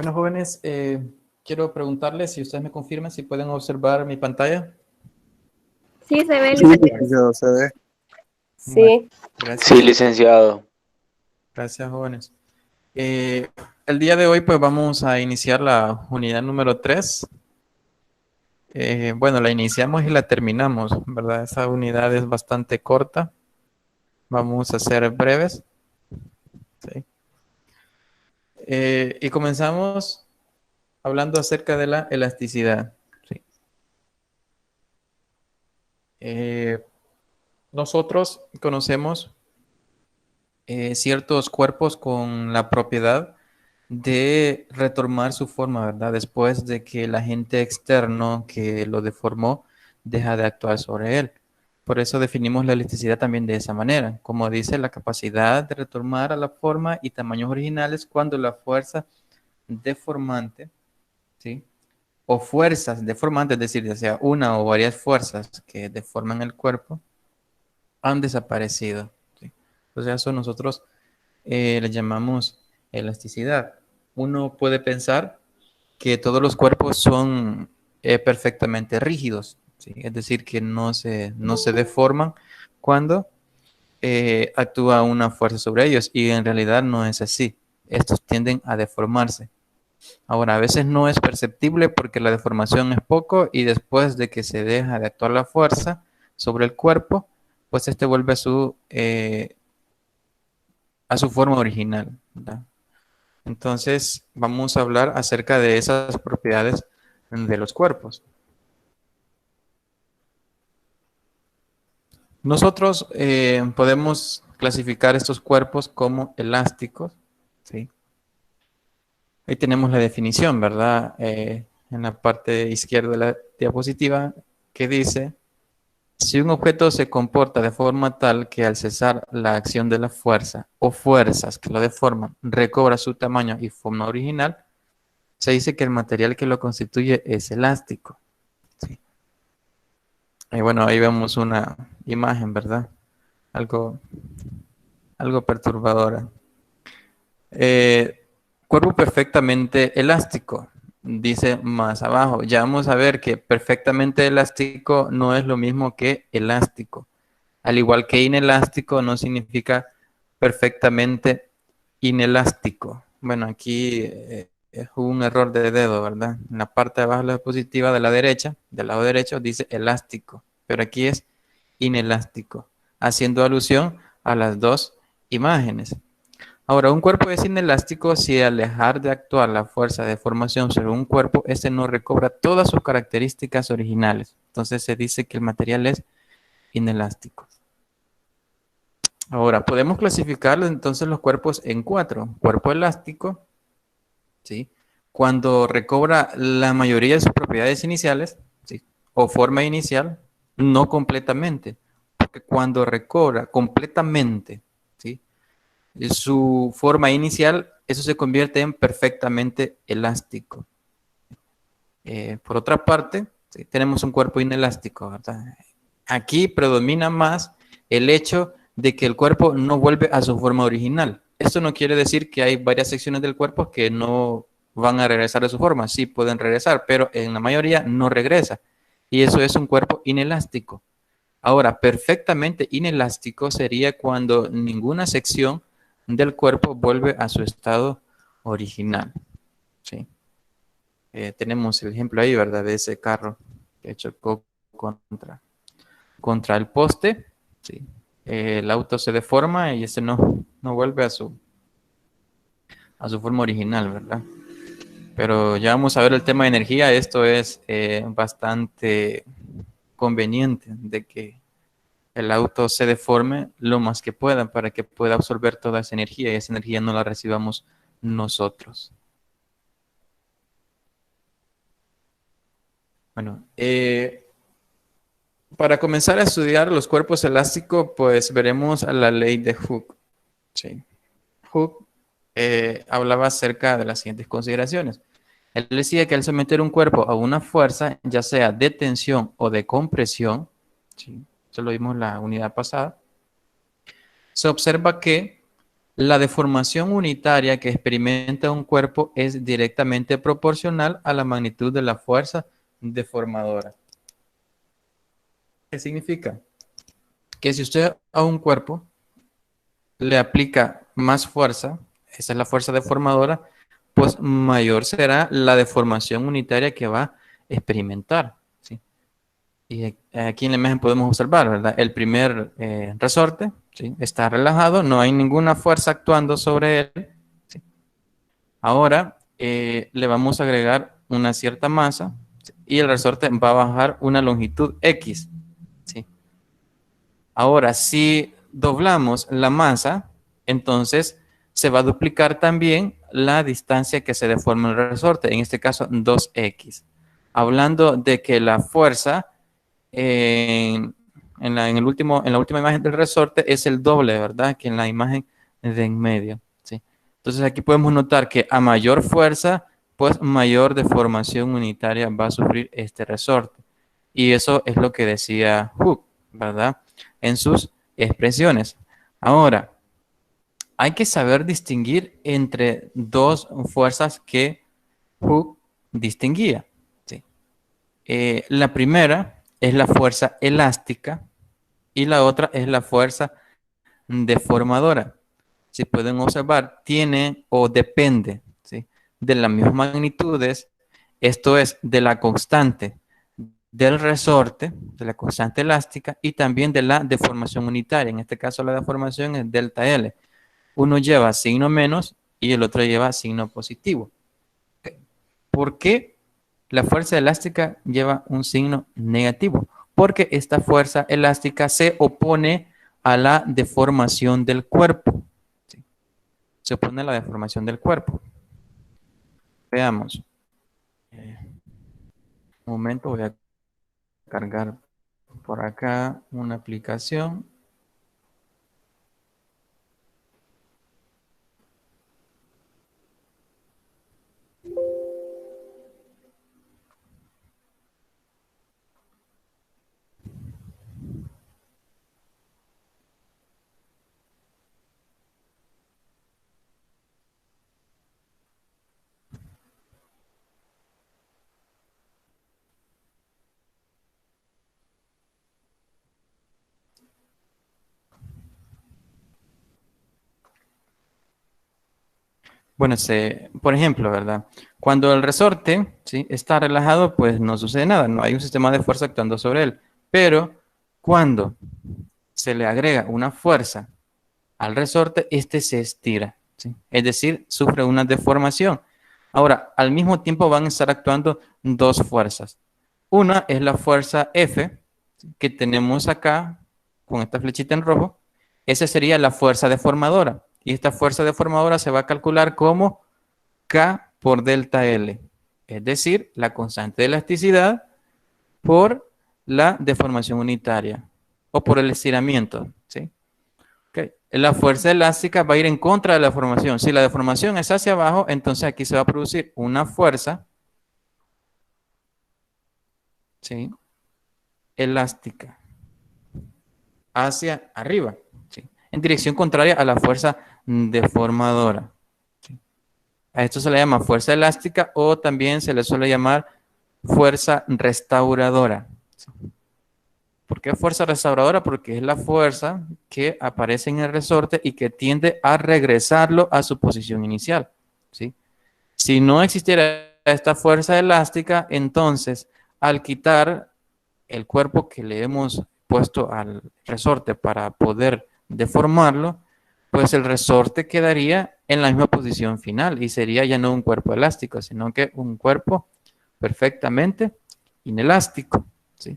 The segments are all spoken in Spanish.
Bueno, jóvenes, quiero preguntarles si ustedes me confirman si pueden observar mi pantalla. Sí, se ve, Sí, licenciado. licenciado, se ve. Bueno, Sí. gracias. Sí, licenciado. Gracias, jóvenes. El día de hoy, pues vamos a iniciar la unidad número 3. Bueno, la iniciamos y la terminamos, ¿verdad? Esa unidad es bastante corta. Vamos a ser breves. ¿Sí? Y comenzamos hablando acerca de la elasticidad. ¿Sí? Nosotros conocemos ciertos cuerpos con la propiedad de retomar su forma, ¿verdad? Después de que el agente externo que lo deformó deja de actuar sobre él. Por eso definimos la elasticidad también de esa manera. Como dice, la capacidad de retornar a la forma y tamaños originales cuando la fuerza deformante, ¿sí? O fuerzas deformantes, es decir, ya sea una o varias fuerzas que deforman el cuerpo, han desaparecido. ¿Sí? Entonces, eso nosotros le llamamos elasticidad. Uno puede pensar que todos los cuerpos son perfectamente rígidos, ¿sí? Es decir, que no se deforman cuando actúa una fuerza sobre ellos, y en realidad no es así. Estos tienden a deformarse. Ahora, a veces no es perceptible porque la deformación es poco y después de que se deja de actuar la fuerza sobre el cuerpo, pues este vuelve a su forma original, ¿verdad? Entonces, vamos a hablar acerca de esas propiedades de los cuerpos. Nosotros podemos clasificar estos cuerpos como elásticos, ¿sí? Ahí tenemos la definición, ¿verdad? En la parte izquierda de la diapositiva, que dice: si un objeto se comporta de forma tal que al cesar la acción de la fuerza o fuerzas que lo deforman recobra su tamaño y forma original, se dice que el material que lo constituye es elástico. ¿Sí? Y bueno, ahí vemos una imagen, ¿verdad? Algo, algo perturbadora. Cuerpo perfectamente elástico, dice más abajo. Ya vamos a ver que perfectamente elástico no es lo mismo que elástico. Al igual que inelástico no significa perfectamente inelástico. Bueno, aquí es un error de dedo, ¿verdad? En la parte de abajo de la diapositiva de la derecha, del lado derecho, dice elástico, pero aquí es inelástico, haciendo alusión a las dos imágenes. Ahora, un cuerpo es inelástico si al dejar de actuar la fuerza de formación sobre un cuerpo, este no recobra todas sus características originales. Entonces se dice que el material es inelástico. Ahora, podemos clasificar entonces los cuerpos en cuatro. Cuerpo elástico, ¿sí? Cuando recobra la mayoría de sus propiedades iniciales, ¿sí? O forma inicial, no completamente. Porque cuando recobra completamente, ¿sí? Su forma inicial, eso se convierte en perfectamente elástico. Por otra parte, ¿sí? Tenemos un cuerpo inelástico, ¿verdad? Aquí predomina más el hecho de que el cuerpo no vuelve a su forma original. Esto no quiere decir que hay varias secciones del cuerpo que no van a regresar a su forma. Sí pueden regresar, pero en la mayoría no regresa. Y eso es un cuerpo inelástico. Ahora, perfectamente inelástico sería cuando ninguna sección del cuerpo vuelve a su estado original. ¿Sí? Tenemos el ejemplo ahí, ¿verdad? De ese carro que chocó contra el poste. ¿Sí? El auto se deforma y ese no vuelve a su forma original, ¿verdad? Pero ya vamos a ver el tema de energía. Esto es bastante conveniente de que el auto se deforme lo más que pueda para que pueda absorber toda esa energía y esa energía no la recibamos nosotros. Bueno, para comenzar a estudiar los cuerpos elásticos, pues veremos a la ley de Hooke. Sí. Hooke hablaba acerca de las siguientes consideraciones. Él decía que al someter un cuerpo a una fuerza, ya sea de tensión o de compresión, ¿sí? Eso lo vimos en la unidad pasada, se observa que La deformación unitaria que experimenta un cuerpo es directamente proporcional a la magnitud de la fuerza deformadora. ¿Qué significa? Que si usted a un cuerpo le aplica más fuerza, esa es la fuerza deformadora, pues mayor será la deformación unitaria que va a experimentar, ¿sí? Y aquí en la imagen podemos observar, ¿verdad? El primer resorte, ¿sí? Está relajado, no hay ninguna fuerza actuando sobre él, ¿sí? Ahora le vamos a agregar una cierta masa, ¿sí? Y el resorte va a bajar una longitud X, ¿sí? Ahora, si doblamos la masa, entonces se va a duplicar también la distancia que se deforma el resorte, en este caso 2x. Hablando de que la fuerza en la última imagen del resorte es el doble, ¿verdad? Que en la imagen de en medio, ¿sí? Entonces aquí podemos notar que a mayor fuerza, pues mayor deformación unitaria va a sufrir este resorte. Y eso es lo que decía Hooke, ¿verdad? En sus expresiones. Ahora, hay que saber distinguir entre dos fuerzas que Hooke distinguía, ¿sí? La primera es la fuerza elástica y la otra es la fuerza deformadora. Si pueden observar, tiene o depende, ¿sí? De las mismas magnitudes, esto es, de la constante del resorte, de la constante elástica y también de la deformación unitaria. En este caso la deformación es delta L. Uno lleva signo menos y el otro lleva signo positivo. ¿Por qué la fuerza elástica lleva un signo negativo? Porque esta fuerza elástica se opone a la deformación del cuerpo. ¿Sí? Se opone a la deformación del cuerpo. Veamos. Un momento, voy a cargar por acá una aplicación. Bueno, por ejemplo, ¿verdad? Cuando el resorte, ¿sí?, está relajado, pues no sucede nada, no hay un sistema de fuerza actuando sobre él. Pero cuando se le agrega una fuerza al resorte, este se estira, ¿sí? Es decir, sufre una deformación. Ahora, al mismo tiempo van a estar actuando dos fuerzas. Una es la fuerza F, ¿sí?, que tenemos acá con esta flechita en rojo. Esa sería la fuerza deformadora. Y esta fuerza deformadora se va a calcular como K por delta L. Es decir, la constante de elasticidad por la deformación unitaria o por el estiramiento, ¿sí? Okay. La fuerza elástica va a ir en contra de la deformación. Si la deformación es hacia abajo, entonces aquí se va a producir una fuerza, ¿sí?, elástica hacia arriba, ¿sí?, en dirección contraria a la fuerza deformadora, ¿sí? A esto se le llama fuerza elástica o también se le suele llamar fuerza restauradora, ¿sí? ¿Por qué fuerza restauradora? Porque es la fuerza que aparece en el resorte y que tiende a regresarlo a su posición inicial, ¿sí? Si no existiera esta fuerza elástica, entonces al quitar el cuerpo que le hemos puesto al resorte para poder deformarlo, pues el resorte quedaría en la misma posición final y sería ya no un cuerpo elástico, sino que un cuerpo perfectamente inelástico, ¿sí?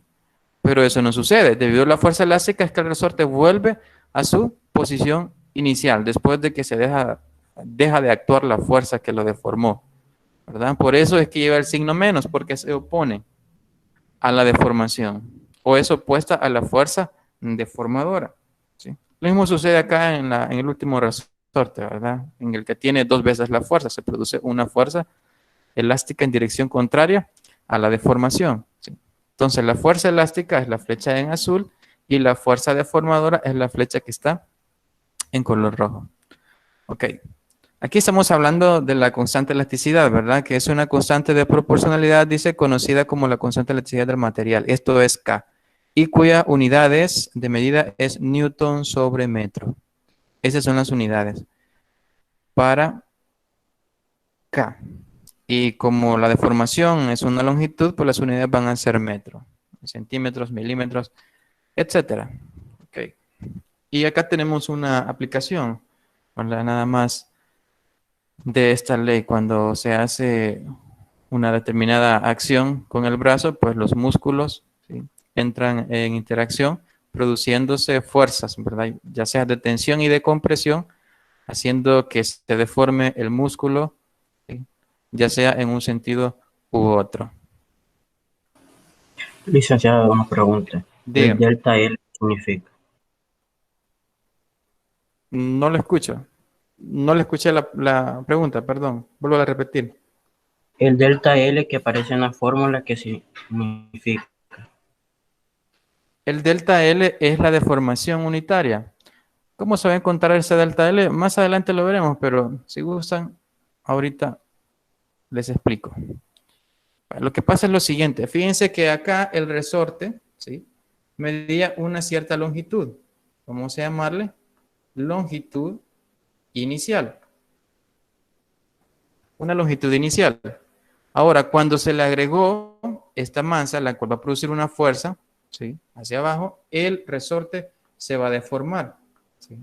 Pero eso no sucede. Debido a la fuerza elástica es que el resorte vuelve a su posición inicial después de que se deja de actuar la fuerza que lo deformó, ¿verdad? Por eso es que lleva el signo menos, porque se opone a la deformación o es opuesta a la fuerza deformadora, ¿sí? Lo mismo sucede acá en el último resorte, ¿verdad? En el que tiene dos veces la fuerza, se produce una fuerza elástica en dirección contraria a la deformación, ¿sí? Entonces la fuerza elástica es la flecha en azul y la fuerza deformadora es la flecha que está en color rojo. Ok. Aquí estamos hablando de la constante elasticidad, ¿verdad? Que es una constante de proporcionalidad, dice, conocida como la constante de elasticidad del material. Esto es K. Y cuya unidades de medida es Newton sobre metro. Esas son las unidades para K. Y como la deformación es una longitud, pues las unidades van a ser metro, centímetros, milímetros, etcétera. Ok. Y acá tenemos una aplicación, ¿verdad? Nada más de esta ley. Cuando se hace una determinada acción con el brazo, pues los músculos, ¿sí?, entran en interacción, produciéndose fuerzas, ¿verdad? Ya sea de tensión y de compresión, haciendo que se deforme el músculo, ¿sí?, ya sea en un sentido u otro. Licenciado, una pregunta. ¿El Dígame, delta L qué significa? no lo escucho. No le escuché la pregunta, perdón. Vuelvo a repetir. El delta L que aparece en la fórmula, ¿qué significa? El delta L es la deformación unitaria. ¿Cómo se va a encontrar ese delta L? Más adelante lo veremos, pero si gustan, ahorita les explico. Lo que pasa es lo siguiente. Fíjense que acá el resorte, ¿sí?, medía una cierta longitud. Vamos a llamarle longitud inicial. Una longitud inicial. Ahora, cuando se le agregó esta masa, la cual va a producir una fuerza, ¿sí?, hacia abajo, el resorte se va a deformar, ¿sí?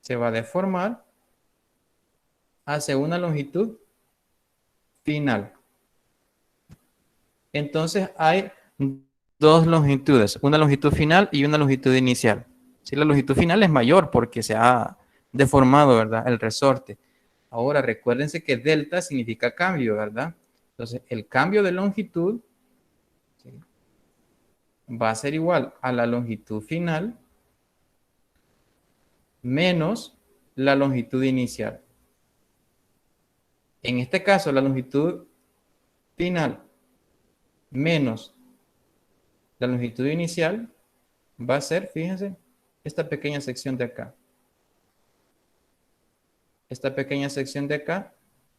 Se va a deformar hacia una longitud final. Entonces hay dos longitudes, una longitud final y una longitud inicial. Si la longitud final es mayor porque se ha deformado, ¿verdad?, el resorte. Ahora recuérdense que delta significa cambio, ¿verdad? Entonces el cambio de longitud, ¿sí?, va a ser igual a la longitud final menos la longitud inicial. En este caso, la longitud final menos la longitud inicial va a ser, fíjense, esta pequeña sección de acá. Esta pequeña sección de acá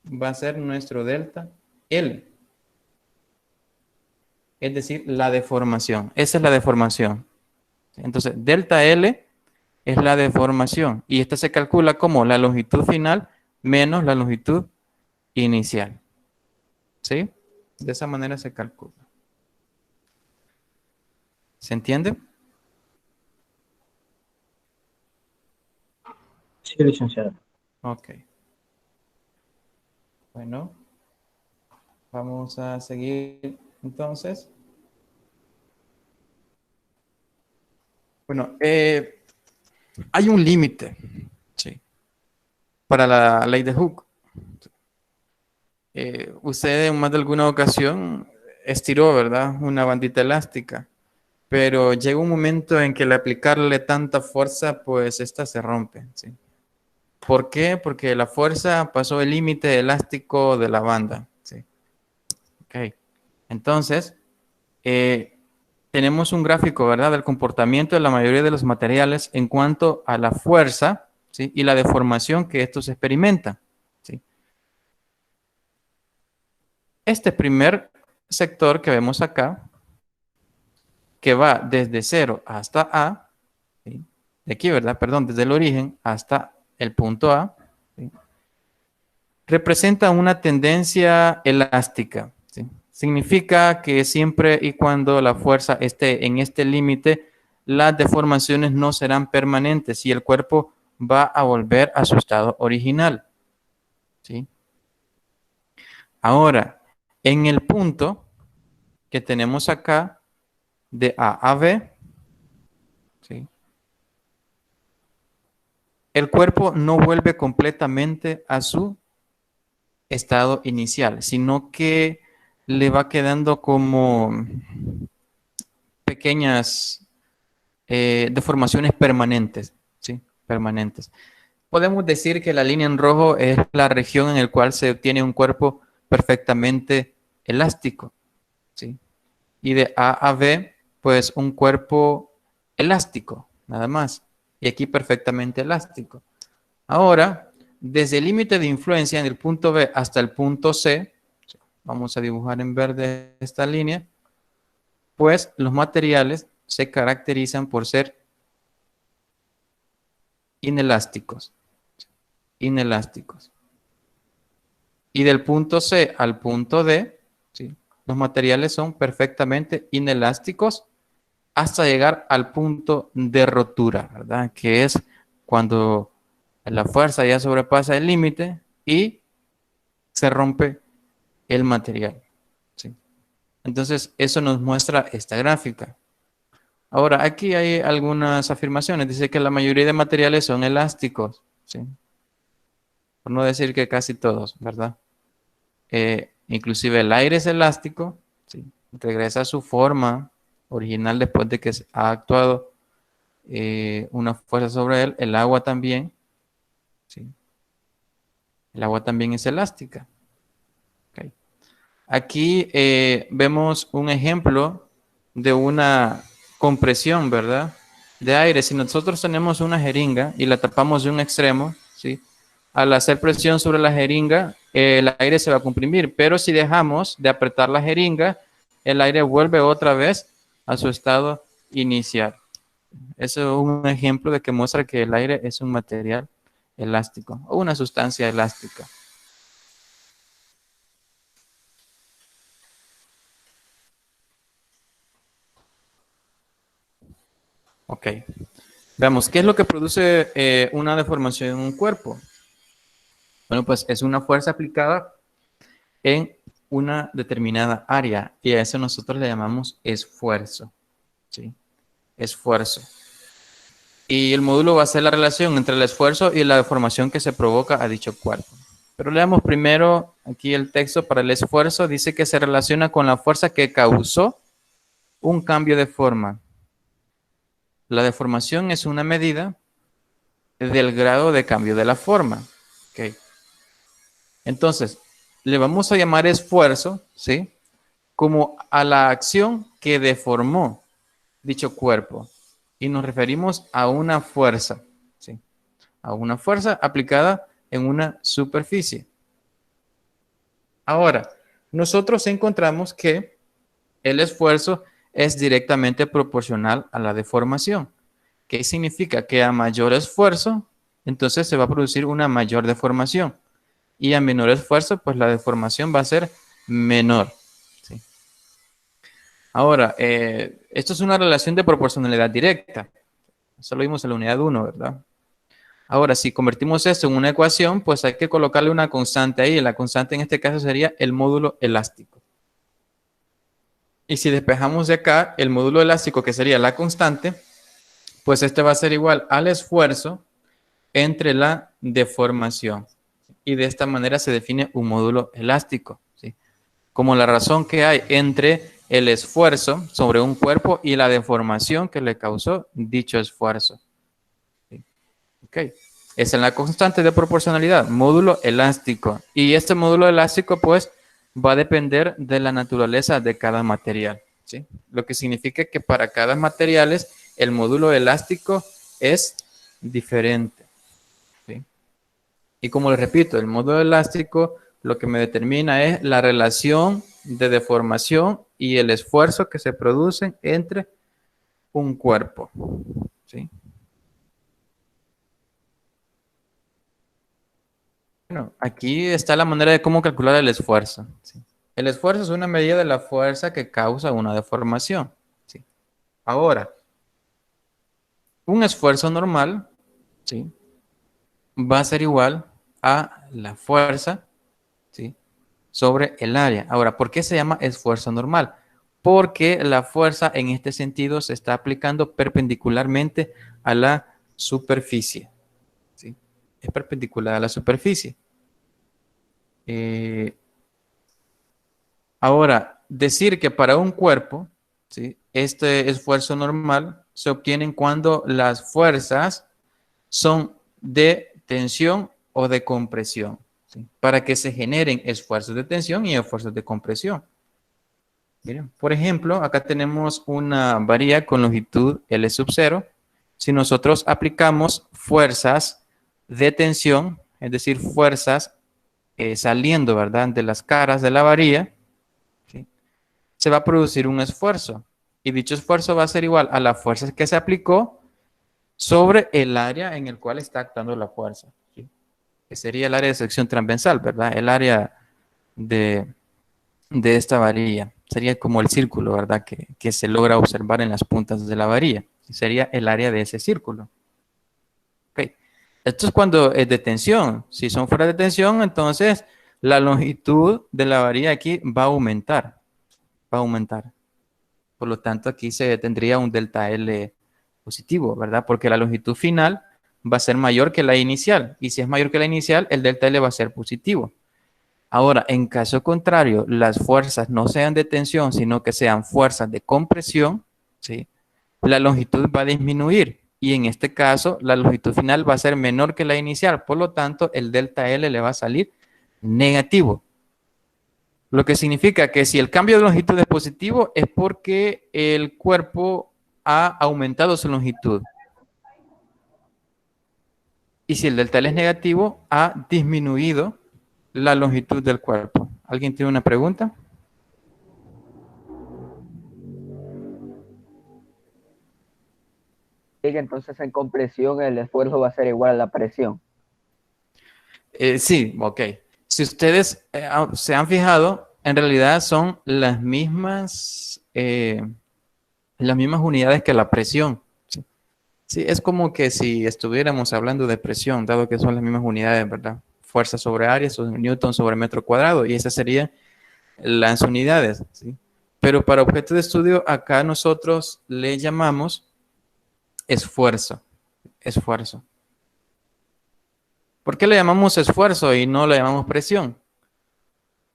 va a ser nuestro delta L. Es decir, la deformación. Esa es la deformación. Entonces, delta L es la deformación. Y esta se calcula como la longitud final menos la longitud inicial. ¿Sí? De esa manera se calcula. ¿Se entiende? Sí, licenciado. Ok. Bueno, vamos a seguir entonces. Bueno, hay un límite, ¿sí?, para la ley de Hooke. Usted en más de alguna ocasión estiró, ¿verdad?, una bandita elástica, pero llega un momento en que al aplicarle tanta fuerza, pues esta se rompe, ¿sí? ¿Por qué? Porque la fuerza pasó el límite elástico de la banda, ¿sí? Ok. Entonces, tenemos un gráfico, ¿verdad?, del comportamiento de la mayoría de los materiales en cuanto a la fuerza, ¿sí?, y la deformación que estos experimentan, ¿sí? Este primer sector que vemos acá, que va desde 0 hasta A, ¿sí?, de aquí, ¿verdad?, perdón, desde el origen hasta el punto A, ¿sí?, representa una tendencia elástica, ¿sí? Significa que siempre y cuando la fuerza esté en este límite, las deformaciones no serán permanentes y el cuerpo va a volver a su estado original, ¿sí? Ahora, en el punto que tenemos acá, de A a B, ¿sí?, el cuerpo no vuelve completamente a su estado inicial, sino que le va quedando como pequeñas deformaciones permanentes, ¿sí? Permanentes. Podemos decir que la línea en rojo es la región en la cual se obtiene un cuerpo perfectamente elástico, ¿sí? Y de A a B, pues un cuerpo elástico, nada más. Y aquí perfectamente elástico. Ahora, desde el límite de influencia en el punto B hasta el punto C, vamos a dibujar en verde esta línea, pues los materiales se caracterizan por ser inelásticos. Inelásticos. Y del punto C al punto D, ¿sí?, los materiales son perfectamente inelásticos hasta llegar al punto de rotura, ¿verdad? Que es cuando la fuerza ya sobrepasa el límite y se rompe el material, ¿sí? Entonces, eso nos muestra esta gráfica. Ahora, aquí hay algunas afirmaciones. Dice que la mayoría de materiales son elásticos, ¿sí? Por no decir que casi todos, ¿verdad? Inclusive el aire es elástico, ¿sí? Regresa a su forma original después de que ha actuado una fuerza sobre él. El agua también, ¿sí? El agua también es elástica. Okay. Aquí vemos un ejemplo de una compresión, ¿verdad?, de aire. Si nosotros tenemos una jeringa y la tapamos de un extremo, ¿sí?, al hacer presión sobre la jeringa, el aire se va a comprimir, pero si dejamos de apretar la jeringa, el aire vuelve otra vez a su estado inicial. Eso es un ejemplo de que muestra que el aire es un material elástico o una sustancia elástica. Ok. Veamos, ¿qué es lo que produce una deformación en un cuerpo? Bueno, pues es una fuerza aplicada en una determinada área y a eso nosotros le llamamos esfuerzo, ¿sí? Esfuerzo. Y el módulo va a ser la relación entre el esfuerzo y la deformación que se provoca a dicho cuerpo. Pero leamos primero aquí el texto para el esfuerzo. Dice que se relaciona con la fuerza que causó un cambio de forma. La deformación es una medida del grado de cambio de la forma. Okay. Entonces, le vamos a llamar esfuerzo, ¿sí?, como a la acción que deformó dicho cuerpo. Y nos referimos a una fuerza, ¿sí?, a una fuerza aplicada en una superficie. Ahora, nosotros encontramos que el esfuerzo es directamente proporcional a la deformación. ¿Qué significa? Que a mayor esfuerzo, entonces se va a producir una mayor deformación. Y a menor esfuerzo, pues la deformación va a ser menor, ¿sí? Ahora, esto es una relación de proporcionalidad directa. Eso lo vimos en la unidad 1, ¿verdad? Ahora, si convertimos esto en una ecuación, pues hay que colocarle una constante ahí. La constante en este caso sería el módulo elástico. Y si despejamos de acá el módulo elástico, que sería la constante, pues este va a ser igual al esfuerzo entre la deformación. Y de esta manera se define un módulo elástico, ¿sí?, como la razón que hay entre el esfuerzo sobre un cuerpo y la deformación que le causó dicho esfuerzo. ¿Sí? Ok. Esa es la constante de proporcionalidad, módulo elástico. Y este módulo elástico, pues, va a depender de la naturaleza de cada material, ¿sí? Lo que significa que para cada material el módulo elástico es diferente, ¿sí? Y como les repito, el módulo elástico lo que me determina es la relación de deformación y el esfuerzo que se producen entre un cuerpo, ¿sí? Bueno, aquí está la manera de cómo calcular el esfuerzo, ¿sí? El esfuerzo es una medida de la fuerza que causa una deformación, ¿sí? Ahora, un esfuerzo normal, ¿sí?, va a ser igual a la fuerza, ¿sí?, sobre el área. Ahora, ¿por qué se llama esfuerzo normal? Porque la fuerza en este sentido se está aplicando perpendicularmente a la superficie, ¿sí? Es perpendicular a la superficie. Ahora, decir que para un cuerpo, ¿sí?, este esfuerzo normal se obtiene cuando las fuerzas son de tensión o de compresión, ¿sí?, para que se generen esfuerzos de tensión y esfuerzos de compresión. Miren, por ejemplo, acá tenemos una varilla con longitud L sub 0. Si nosotros aplicamos fuerzas de tensión, es decir, fuerzas saliendo, ¿verdad?, de las caras de la varilla, ¿sí?, se va a producir un esfuerzo. Y dicho esfuerzo va a ser igual a la fuerza que se aplicó sobre el área en el cual está actuando la fuerza, ¿sí?, que sería el área de sección transversal, ¿verdad? El área de, de esta varilla. Sería como el círculo, ¿verdad?, que se logra observar en las puntas de la varilla. Sería el área de ese círculo. Okay. Esto es cuando es de tensión. Si son fuera de tensión, entonces la longitud de la varilla aquí va a aumentar. Va a aumentar. Por lo tanto, aquí se tendría un delta L positivo, ¿verdad? Porque la longitud final va a ser mayor que la inicial. Y si es mayor que la inicial, el delta L va a ser positivo. Ahora, en caso contrario, las fuerzas no sean de tensión, sino que sean fuerzas de compresión, ¿sí?, la longitud va a disminuir. Y en este caso, la longitud final va a ser menor que la inicial. Por lo tanto, el delta L le va a salir negativo. Lo que significa que si el cambio de longitud es positivo, es porque el cuerpo ha aumentado su longitud. Y si el delta L es negativo, ha disminuido la longitud del cuerpo. ¿Alguien tiene una pregunta? Entonces en compresión el esfuerzo va a ser igual a la presión. Sí, ok. Si ustedes se han fijado, en realidad son las mismas unidades que la presión. Sí. Sí, es como que si estuviéramos hablando de presión, dado que son las mismas unidades, ¿verdad? Fuerza sobre área, newton sobre metro cuadrado, y esas serían las unidades, ¿sí? Pero para objeto de estudio, acá nosotros le llamamos esfuerzo. Esfuerzo. ¿Por qué le llamamos esfuerzo y no le llamamos presión?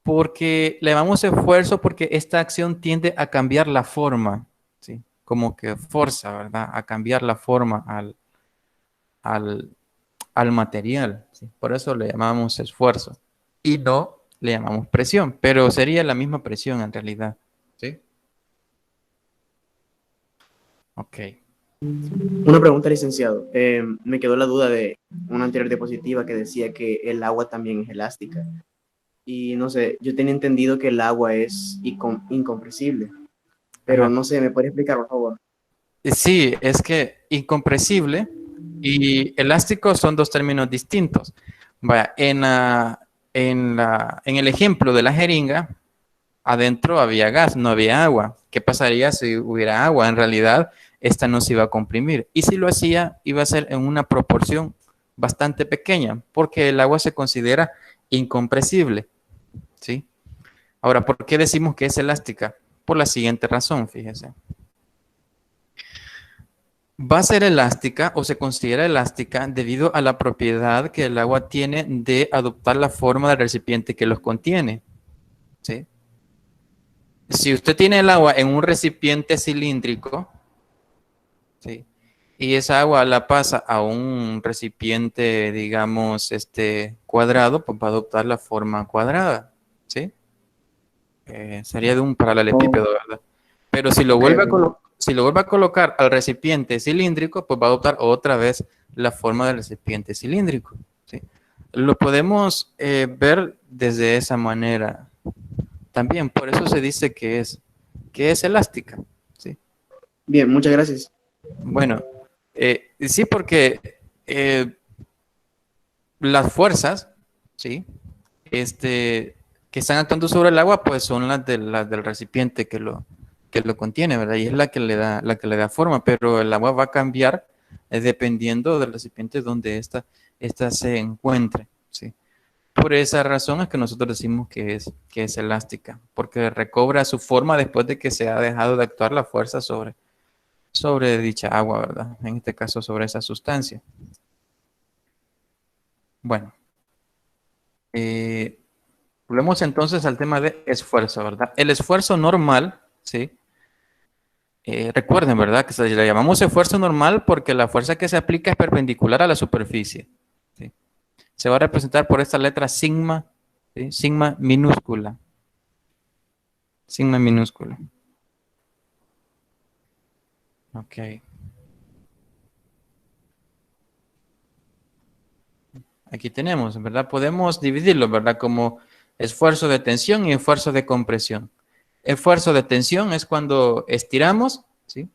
Porque le llamamos esfuerzo porque esta acción tiende a cambiar la forma, ¿sí? Como que fuerza, ¿verdad? A cambiar la forma al material, ¿sí? Por eso le llamamos esfuerzo. Y no le llamamos presión, pero sería la misma presión en realidad, ¿sí? Ok. Una pregunta, licenciado. Me quedó la duda de una anterior diapositiva que decía que el agua también es elástica. Y no sé, yo tenía entendido que el agua es incompresible, pero Ajá. no sé, ¿me puede explicar, por favor? Sí, es que incompresible y elástico son dos términos distintos. Vaya, en el ejemplo de la jeringa, adentro había gas, no había agua. ¿Qué pasaría si hubiera agua? En realidad, esta no se iba a comprimir. Y si lo hacía, iba a ser en una proporción bastante pequeña, porque el agua se considera incompresible, ¿sí? Ahora, ¿por qué decimos que es elástica? Por la siguiente razón, fíjese. Va a ser elástica o se considera elástica debido a la propiedad que el agua tiene de adoptar la forma del recipiente que los contiene, ¿sí? Si usted tiene el agua en un recipiente cilíndrico, ¿sí?, y esa agua la pasa a un recipiente, digamos, cuadrado, pues va a adoptar la forma cuadrada, ¿sí? Sería de un paralelepípedo, ¿verdad? Pero si lo Ok, vuelve ok. si lo vuelve a colocar al recipiente cilíndrico, pues va a adoptar otra vez la forma del recipiente cilíndrico, ¿sí? Lo podemos ver desde esa manera también. Por eso se dice que es elástica, ¿sí? Bien, muchas gracias. Bueno, sí, porque las fuerzas, ¿sí?, que están actuando sobre el agua, pues son las del recipiente que lo contiene, ¿verdad? Y es la que le da forma, pero el agua va a cambiar dependiendo del recipiente donde esta se encuentre, ¿sí? Por esa razón es que nosotros decimos que es elástica, porque recobra su forma después de que se ha dejado de actuar la fuerza sobre dicha agua, ¿verdad? En este caso, sobre esa sustancia. Bueno, volvemos entonces al tema de esfuerzo, ¿verdad? El esfuerzo normal, ¿sí? Recuerden, ¿verdad? Que se le llamamos esfuerzo normal porque la fuerza que se aplica es perpendicular a la superficie, ¿sí? Se va a representar por esta letra sigma, ¿sí? Sigma minúscula. Sigma minúscula. Ok. Aquí tenemos, ¿verdad? Podemos dividirlo, ¿verdad? Como esfuerzo de tensión y esfuerzo de compresión. Esfuerzo de tensión es cuando estiramos, ¿sí?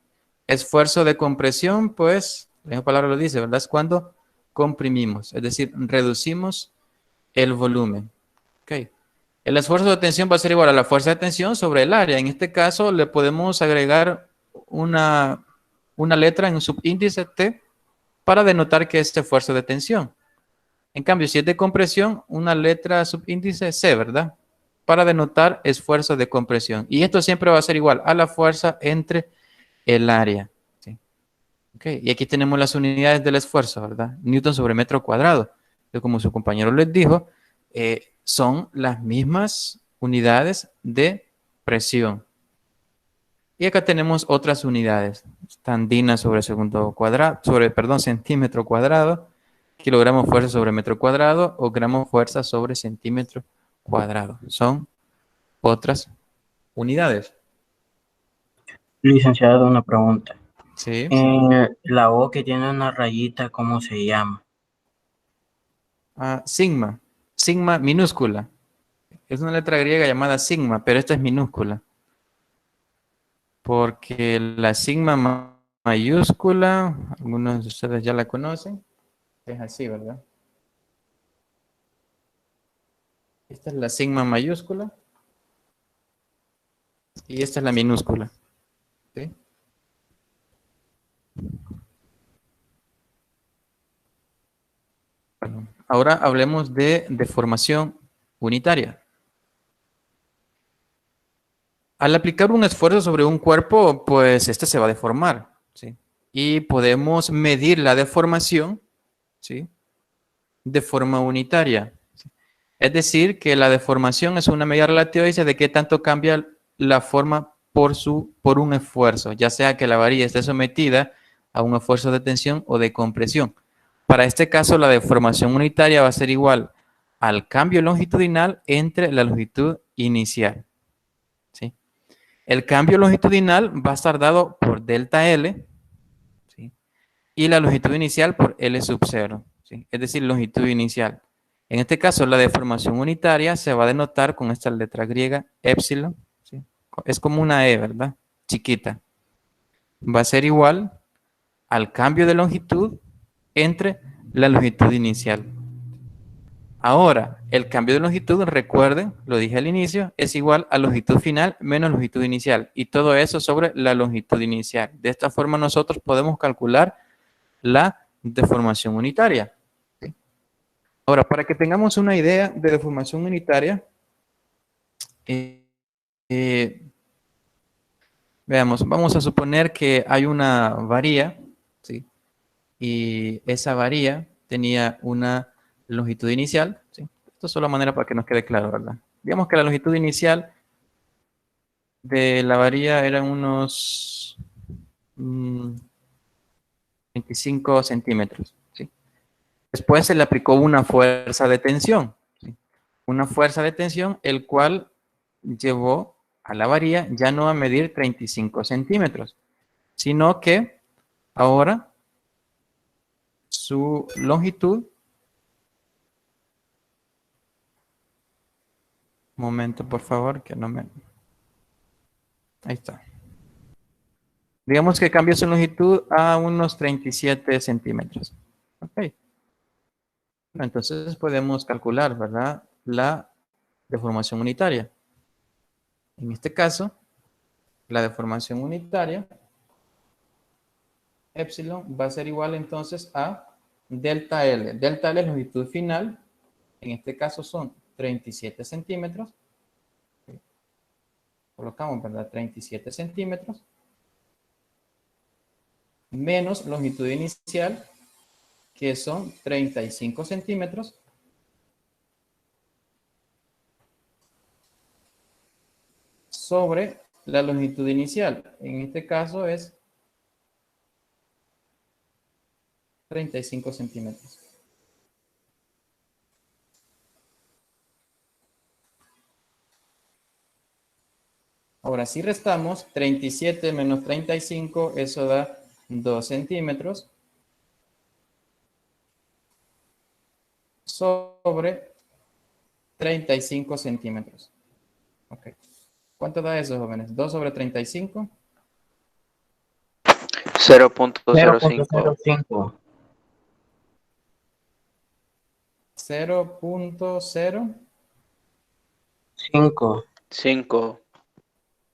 Esfuerzo de compresión, pues, la misma palabra lo dice, ¿verdad? Es cuando comprimimos, es decir, reducimos el volumen. Ok. El esfuerzo de tensión va a ser igual a la fuerza de tensión sobre el área. En este caso, le podemos agregar una letra en un subíndice T para denotar que es esfuerzo de tensión. En cambio, si es de compresión, una letra subíndice C, ¿verdad? Para denotar esfuerzo de compresión. Y esto siempre va a ser igual a la fuerza entre el área. ¿Sí? Okay. Y aquí tenemos las unidades del esfuerzo, ¿verdad? Newton sobre metro cuadrado. Que como su compañero les dijo, son las mismas unidades de presión. Y acá tenemos otras unidades. Tandina sobre segundo cuadrado, centímetro cuadrado, kilogramo fuerza sobre metro cuadrado o gramo fuerza sobre centímetro cuadrado. Son otras unidades. Licenciado, una pregunta. Sí. La O que tiene una rayita, ¿cómo se llama? Sigma. Sigma minúscula. Es una letra griega llamada sigma, pero esta es minúscula. Porque la sigma mayúscula, algunos de ustedes ya la conocen, es así, ¿verdad? Esta es la sigma mayúscula y esta es la minúscula. ¿Sí? Bueno, ahora hablemos de deformación unitaria. Al aplicar un esfuerzo sobre un cuerpo, pues este se va a deformar, ¿sí? Y podemos medir la deformación, ¿sí? De forma unitaria. ¿Sí? Es decir, que la deformación es una medida relativa de qué tanto cambia la forma por un esfuerzo, ya sea que la varilla esté sometida a un esfuerzo de tensión o de compresión. Para este caso, la deformación unitaria va a ser igual al cambio longitudinal entre la longitud inicial. ¿Sí? El cambio longitudinal va a estar dado por delta L, ¿sí? Y la longitud inicial por L sub 0, ¿sí? Es decir, longitud inicial. En este caso, la deformación unitaria se va a denotar con esta letra griega, epsilon, ¿sí? Es como una E, ¿verdad? Chiquita. Va a ser igual al cambio de longitud entre la longitud inicial. Ahora, el cambio de longitud, recuerden, lo dije al inicio, es igual a longitud final menos longitud inicial. Y todo eso sobre la longitud inicial. De esta forma nosotros podemos calcular la deformación unitaria. ¿Sí? Ahora, para que tengamos una idea de deformación unitaria, veamos, vamos a suponer que hay una varilla, ¿sí? Y esa varilla tenía una longitud inicial, ¿sí? Esto es solo manera para que nos quede claro, ¿verdad? Digamos que la longitud inicial de la varilla eran unos 25 centímetros, ¿sí? Después se le aplicó una fuerza de tensión, ¿sí? Una fuerza de tensión, el cual llevó a la varilla ya no a medir 35 centímetros, sino que ahora su longitud, un momento por favor, que no me... Ahí está. Digamos que cambia su longitud a unos 37 centímetros. Ok. Entonces podemos calcular, ¿verdad? La deformación unitaria. En este caso, la deformación unitaria, epsilon, va a ser igual entonces a delta L. Delta L es longitud final. En este caso son 37 centímetros. Colocamos, ¿verdad? 37 centímetros. Menos longitud inicial, que son 35 centímetros. Sobre la longitud inicial. En este caso es 35 centímetros. Ahora, si restamos 37 menos 35, eso da 2 centímetros sobre 35 centímetros. Ok. ¿Cuánto da eso, jóvenes? 2 sobre 35. 0.05. 0.05. 0.0. 5. 5.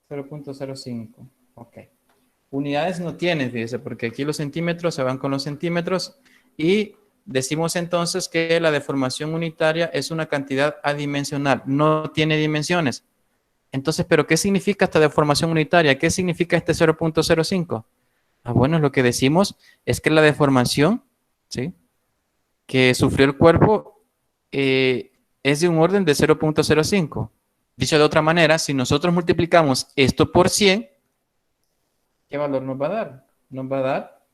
0.05. Ok. Unidades no tienes, fíjese, porque aquí los centímetros se van con los centímetros y decimos entonces que la deformación unitaria es una cantidad adimensional, no tiene dimensiones. Entonces, ¿pero qué significa esta deformación unitaria? ¿Qué significa este 0.05? Ah, bueno, lo que decimos es que la deformación, ¿sí?, que sufrió el cuerpo es de un orden de 0.05. Dicho de otra manera, si nosotros multiplicamos esto por 100, ¿qué valor nos va a dar? Nos va a dar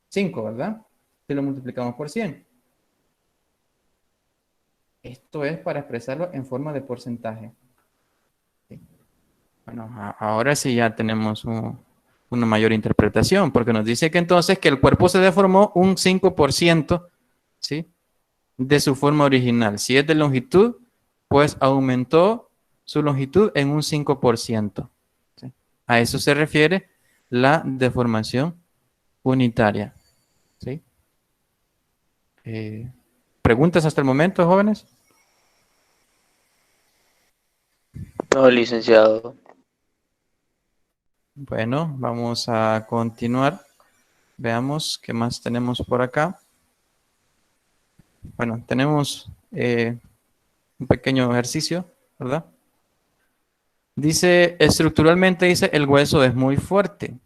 5, ¿verdad? Si lo multiplicamos por 100. Esto es para expresarlo en forma de porcentaje. Sí. Bueno, ahora sí ya tenemos una mayor interpretación, porque nos dice que entonces que el cuerpo se deformó un 5%, ¿sí?, de su forma original. Si es de longitud, pues aumentó su longitud en un 5%. ¿Sí? A eso se refiere la deformación unitaria. ¿Sí? ¿Preguntas hasta el momento, jóvenes? No, licenciado. Bueno, vamos a continuar. Veamos qué más tenemos por acá. Bueno, tenemos un pequeño ejercicio, ¿verdad? Dice, estructuralmente dice, el hueso es muy fuerte,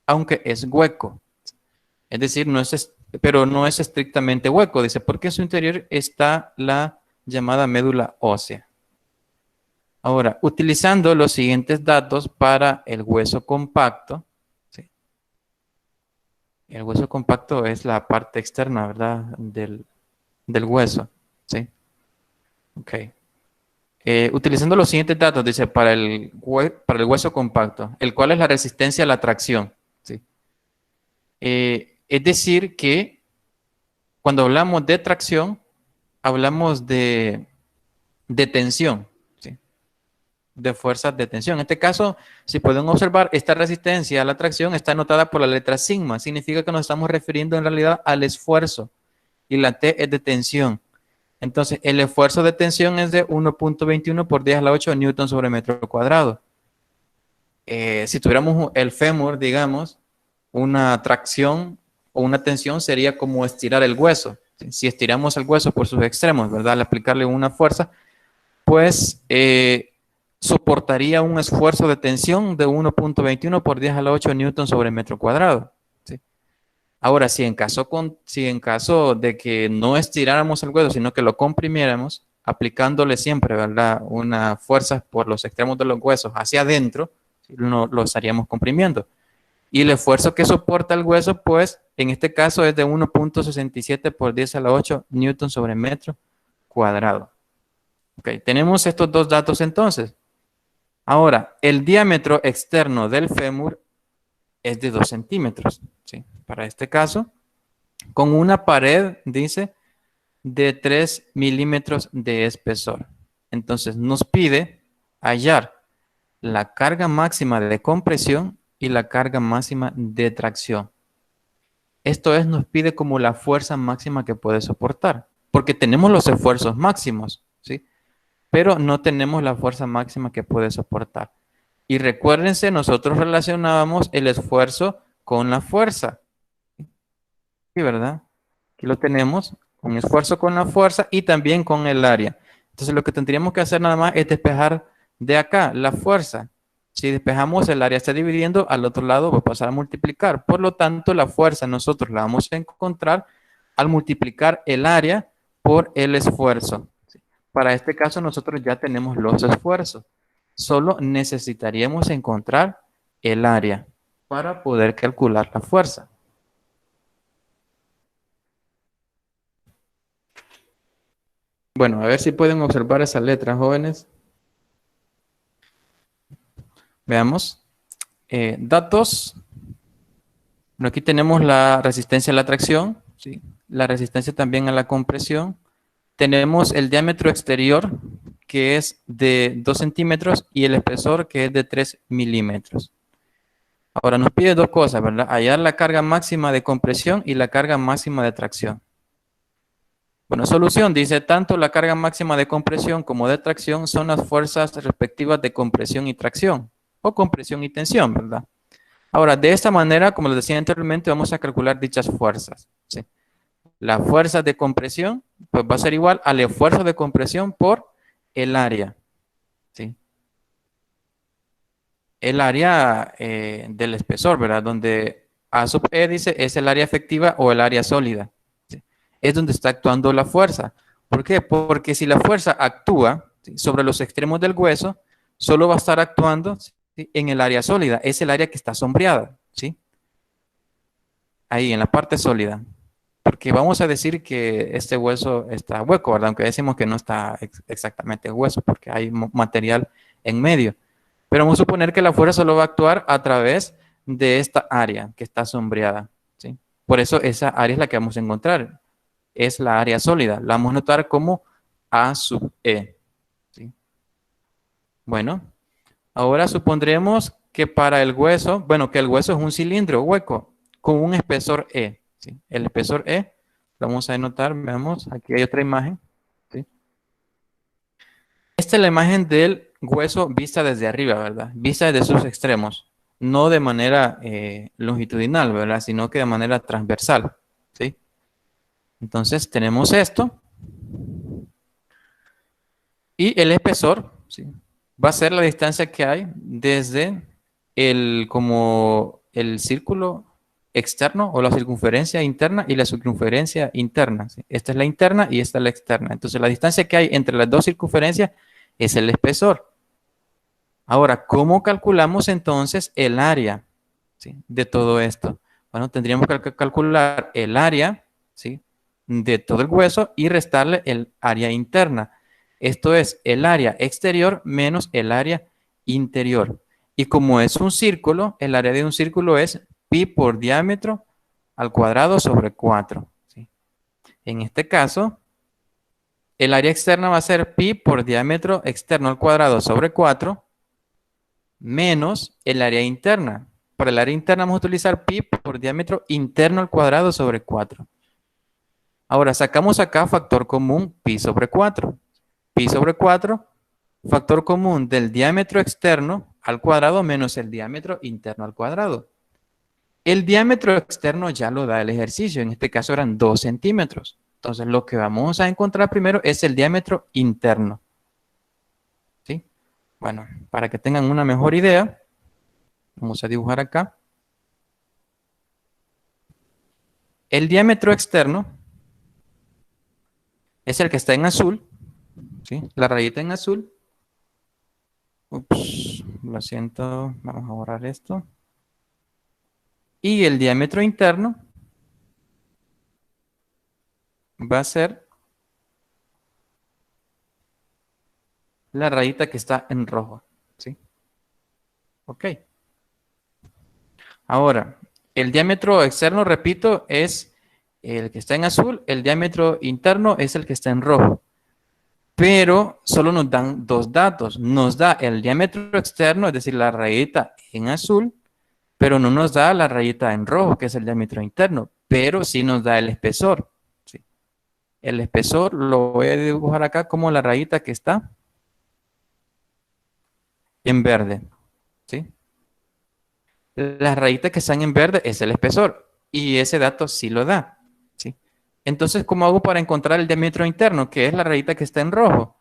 aunque es hueco. Es decir, pero no es estrictamente hueco, dice, porque en su interior está la llamada médula ósea. Ahora, utilizando los siguientes datos para el hueso compacto, ¿sí? El hueso compacto es la parte externa, ¿verdad?, del hueso, ¿sí? Ok. Utilizando los siguientes datos, dice, para el hueso compacto, el cual es la resistencia a la tracción, ¿sí? Es decir que cuando hablamos de tracción, hablamos de tensión, ¿sí?, de fuerzas de tensión. En este caso, si pueden observar, esta resistencia a la tracción está anotada por la letra sigma. Significa que nos estamos refiriendo en realidad al esfuerzo. Y la T es de tensión. Entonces, el esfuerzo de tensión es de 1.21 por 10 a la 8 newton sobre metro cuadrado. Si tuviéramos el fémur, digamos, una tracción o una tensión sería como estirar el hueso. Si estiramos el hueso por sus extremos, ¿verdad?, al aplicarle una fuerza, pues soportaría un esfuerzo de tensión de 1.21 por 10 a la 8 newton sobre metro cuadrado. ¿Sí? Ahora, si en caso de que no estiráramos el hueso, sino que lo comprimiéramos, aplicándole siempre, ¿verdad?, una fuerza por los extremos de los huesos hacia adentro, lo estaríamos comprimiendo. Y el esfuerzo que soporta el hueso, pues, en este caso es de 1.67 por 10 a la 8 newton sobre metro cuadrado. Ok, tenemos estos dos datos entonces. Ahora, el diámetro externo del fémur es de 2 centímetros. ¿Sí? Para este caso, con una pared, dice, de 3 milímetros de espesor. Entonces, nos pide hallar la carga máxima de compresión y la carga máxima de tracción. Esto es, nos pide como la fuerza máxima que puede soportar, porque tenemos los esfuerzos máximos, ¿sí?, pero no tenemos la fuerza máxima que puede soportar. Y recuérdense, nosotros relacionábamos el esfuerzo con la fuerza. Sí, ¿verdad? Aquí lo tenemos, un esfuerzo con la fuerza y también con el área. Entonces lo que tendríamos que hacer nada más es despejar de acá la fuerza. Si despejamos, el área está dividiendo, al otro lado va a pasar a multiplicar. Por lo tanto, la fuerza nosotros la vamos a encontrar al multiplicar el área por el esfuerzo. Para este caso nosotros ya tenemos los esfuerzos. Solo necesitaríamos encontrar el área para poder calcular la fuerza. Bueno, a ver si pueden observar esa letra, jóvenes. Veamos. Datos. Bueno, aquí tenemos la resistencia a la tracción, ¿sí?, la resistencia también a la compresión, tenemos el diámetro exterior, que es de 2 centímetros, y el espesor, que es de 3 milímetros. Ahora nos pide dos cosas, ¿verdad? Hallar la carga máxima de compresión y la carga máxima de tracción. Bueno, solución, dice, tanto la carga máxima de compresión como de tracción son las fuerzas respectivas de compresión y tracción, o compresión y tensión, ¿verdad? Ahora, de esta manera, como les decía anteriormente, vamos a calcular dichas fuerzas, ¿sí? La fuerza de compresión, pues va a ser igual al esfuerzo de compresión por el área, ¿sí? El área del espesor, ¿verdad? Donde A sub E dice es el área efectiva o el área sólida, ¿sí? Es donde está actuando la fuerza. ¿Por qué? Porque si la fuerza actúa, ¿sí?, sobre los extremos del hueso, solo va a estar actuando, ¿sí?, en el área sólida. Es el área que está sombreada, ¿sí? Ahí, en la parte sólida. Porque vamos a decir que este hueso está hueco, ¿verdad? Aunque decimos que no está exactamente hueso, porque hay material en medio. Pero vamos a suponer que la fuerza solo va a actuar a través de esta área que está sombreada, ¿sí? Por eso esa área es la que vamos a encontrar. Es la área sólida. La vamos a notar como A sub E, ¿sí? Bueno, ahora supondremos que para el hueso, bueno, que el hueso es un cilindro hueco con un espesor E, ¿sí? El espesor E, lo vamos a denotar, veamos, aquí hay otra imagen, ¿sí? Esta es la imagen del hueso vista desde arriba, ¿verdad? Vista desde sus extremos, no de manera longitudinal, ¿verdad? Sino que de manera transversal, ¿sí? Entonces tenemos esto y el espesor, ¿sí?, va a ser la distancia que hay desde como el círculo externo o la circunferencia interna y la circunferencia interna, ¿sí? Esta es la interna y esta es la externa. Entonces la distancia que hay entre las dos circunferencias es el espesor. Ahora, ¿cómo calculamos entonces el área, ¿sí?, de todo esto? Bueno, tendríamos que calcular el área, ¿sí?, de todo el hueso y restarle el área interna. Esto es el área exterior menos el área interior. Y como es un círculo, el área de un círculo es pi por diámetro al cuadrado sobre 4, ¿sí? En este caso, el área externa va a ser pi por diámetro externo al cuadrado sobre 4 menos el área interna. Para el área interna vamos a utilizar pi por diámetro interno al cuadrado sobre 4. Ahora sacamos acá factor común pi sobre 4. Pi sobre 4, factor común del diámetro externo al cuadrado menos el diámetro interno al cuadrado. El diámetro externo ya lo da el ejercicio, en este caso eran 2 centímetros. Entonces lo que vamos a encontrar primero es el diámetro interno, ¿sí? Bueno, para que tengan una mejor idea, vamos a dibujar acá. El diámetro externo es el que está en azul, ¿sí?, la rayita en azul. Ups, lo siento, vamos a borrar esto. Y el diámetro interno va a ser la rayita que está en rojo, ¿sí? Ok. Ahora, el diámetro externo, repito, es el que está en azul. El diámetro interno es el que está en rojo. Pero solo nos dan dos datos. Nos da el diámetro externo, es decir, la rayita en azul, pero no nos da la rayita en rojo, que es el diámetro interno, pero sí nos da el espesor, ¿sí? El espesor lo voy a dibujar acá como la rayita que está en verde, ¿sí? Las rayitas que están en verde es el espesor, y ese dato sí lo da, ¿sí? Entonces, ¿cómo hago para encontrar el diámetro interno, que es la rayita que está en rojo?